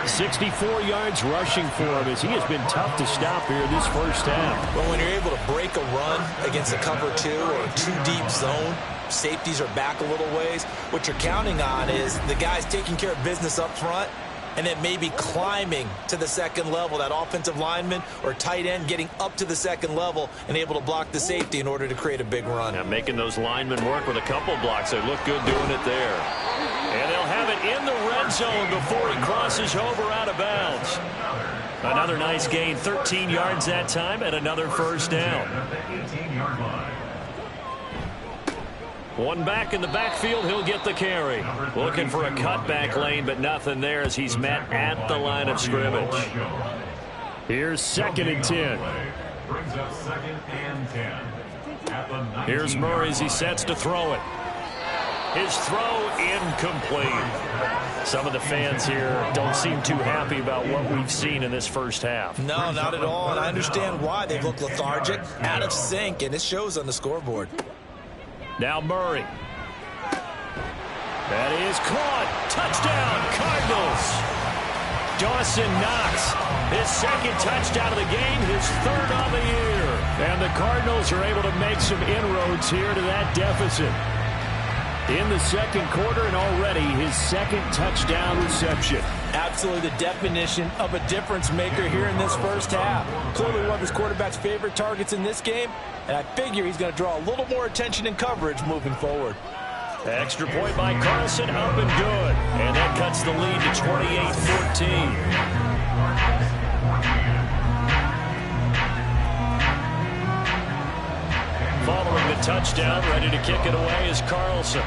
64 yards rushing for him as he has been tough to stop here this first half. Well, when you're able to break a run against a cover 2 or a 2-deep zone, safeties are back a little ways. What you're counting on is the guys taking care of business up front and then maybe climbing to the 2nd level, that offensive lineman or tight end getting up to the 2nd level and able to block the safety in order to create a big run. Now making those linemen work with a couple blocks. They look good doing it there. And they'll have it in the red zone before he crosses over out of bounds. Another nice gain, 13 yards that time, and another first down. One back in the backfield, he'll get the carry. Looking for a cutback lane, but nothing there as he's met at the line of scrimmage. Here's 2nd and 10. Brings up 2nd and 10. Here's Murray as he sets to throw it. His throw incomplete. Some of the fans here don't seem too happy about what we've seen in this first half. No, not at all, and I understand why. They've looked lethargic, out of sync, and it shows on the scoreboard. Now Murray. That is caught. Touchdown, Cardinals. Dawson Knox, his 2nd touchdown of the game, his 3rd on the year. And the Cardinals are able to make some inroads here to that deficit. In the 2nd quarter and already his 2nd touchdown reception. Absolutely the definition of a difference maker here in this first half. Clearly one of his quarterback's favorite targets in this game, and I figure he's going to draw a little more attention and coverage moving forward. Extra point by Carlson, up and good. And that cuts the lead to 28-14. Following the touchdown, ready to kick it away is Carlson.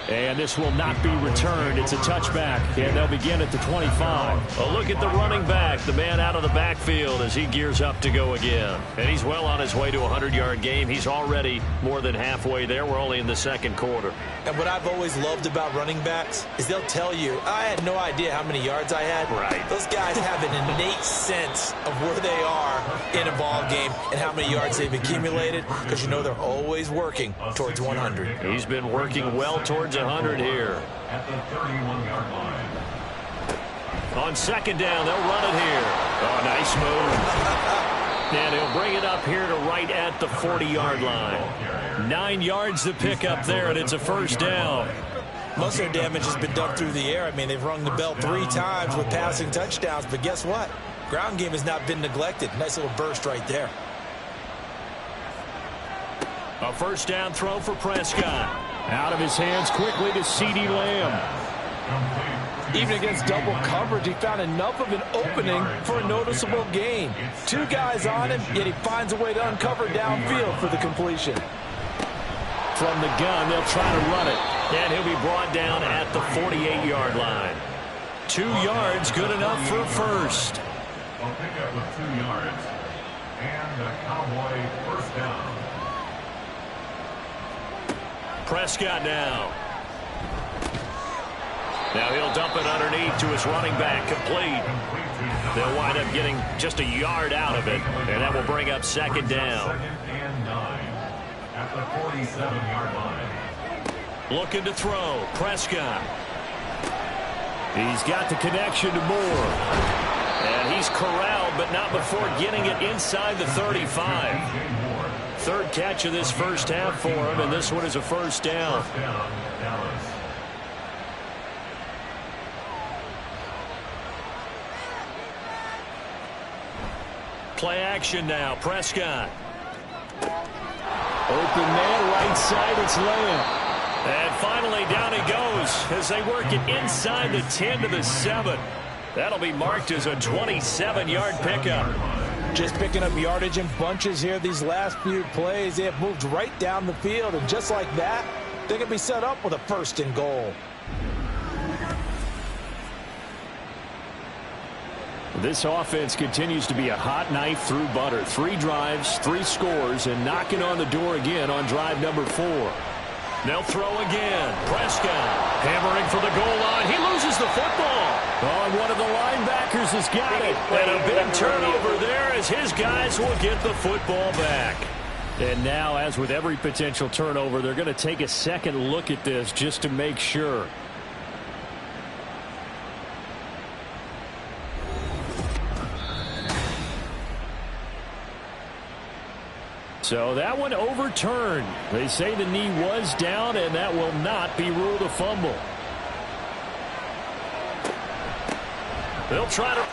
And this will not be returned. It's a touchback, and they'll begin at the 25. A look at the running back, the man out of the backfield as he gears up to go again. And he's well on his way to a 100-yard game. He's already more than halfway there. We're only in the second quarter. And what I've always loved about running backs is they'll tell you, I had no idea how many yards I had. Right. Those guys have an innate sense of where they are in a ball game and how many yards they've accumulated, because you know they're always working towards 100. He's been working well towards 100 here. At the 31-yard line. On second down, they'll run it here. Oh, nice move. And he'll bring it up here to right at the 40-yard line. 9 yards to pick up there, and it's a first down. Most of their damage has been done through the air. I mean, they've rung the bell 3 times with passing touchdowns, but guess what? Ground game has not been neglected. Nice little burst right there. A first down throw for Prescott. Out of his hands quickly to CeeDee Lamb. Even against double coverage, he found enough of an opening for a noticeable gain. 2 guys on him, yet he finds a way to uncover downfield for the completion. From the gun, they'll try to run it. And he'll be brought down at the 48-yard line. 2 yards, good enough for a first. A pickup of 2 yards. And a Cowboy first down. Prescott now. Now he'll dump it underneath to his running back, complete. They'll wind up getting just a yard out of it, and that will bring up second down. Second and 9 at the 47-yard line. Looking to throw, Prescott. He's got the connection to Moore. And he's corralled, but not before getting it inside the 35. Third catch of this first half for him, and this one is a first down. First down, Dallas. Play action now, Prescott. Open man, right side, it's Lamb. And finally down he goes as they work it inside the 10 to the 7. That'll be marked as a 27-yard pickup. Just picking up yardage in bunches here these last few plays. They have moved right down the field, and just like that, they can be set up with a first and goal. This offense continues to be a hot knife through butter. 3 drives, 3 scores, and knocking on the door again on drive number 4. They'll throw again. Prescott hammering for the goal line. He loses the football. Oh, and one of the linebackers has got it. And a big turnover there as his guys will get the football back. And now, as with every potential turnover, they're going to take a second look at this just to make sure. So that one overturned. They say the knee was down, and that will not be ruled a fumble. They'll try to...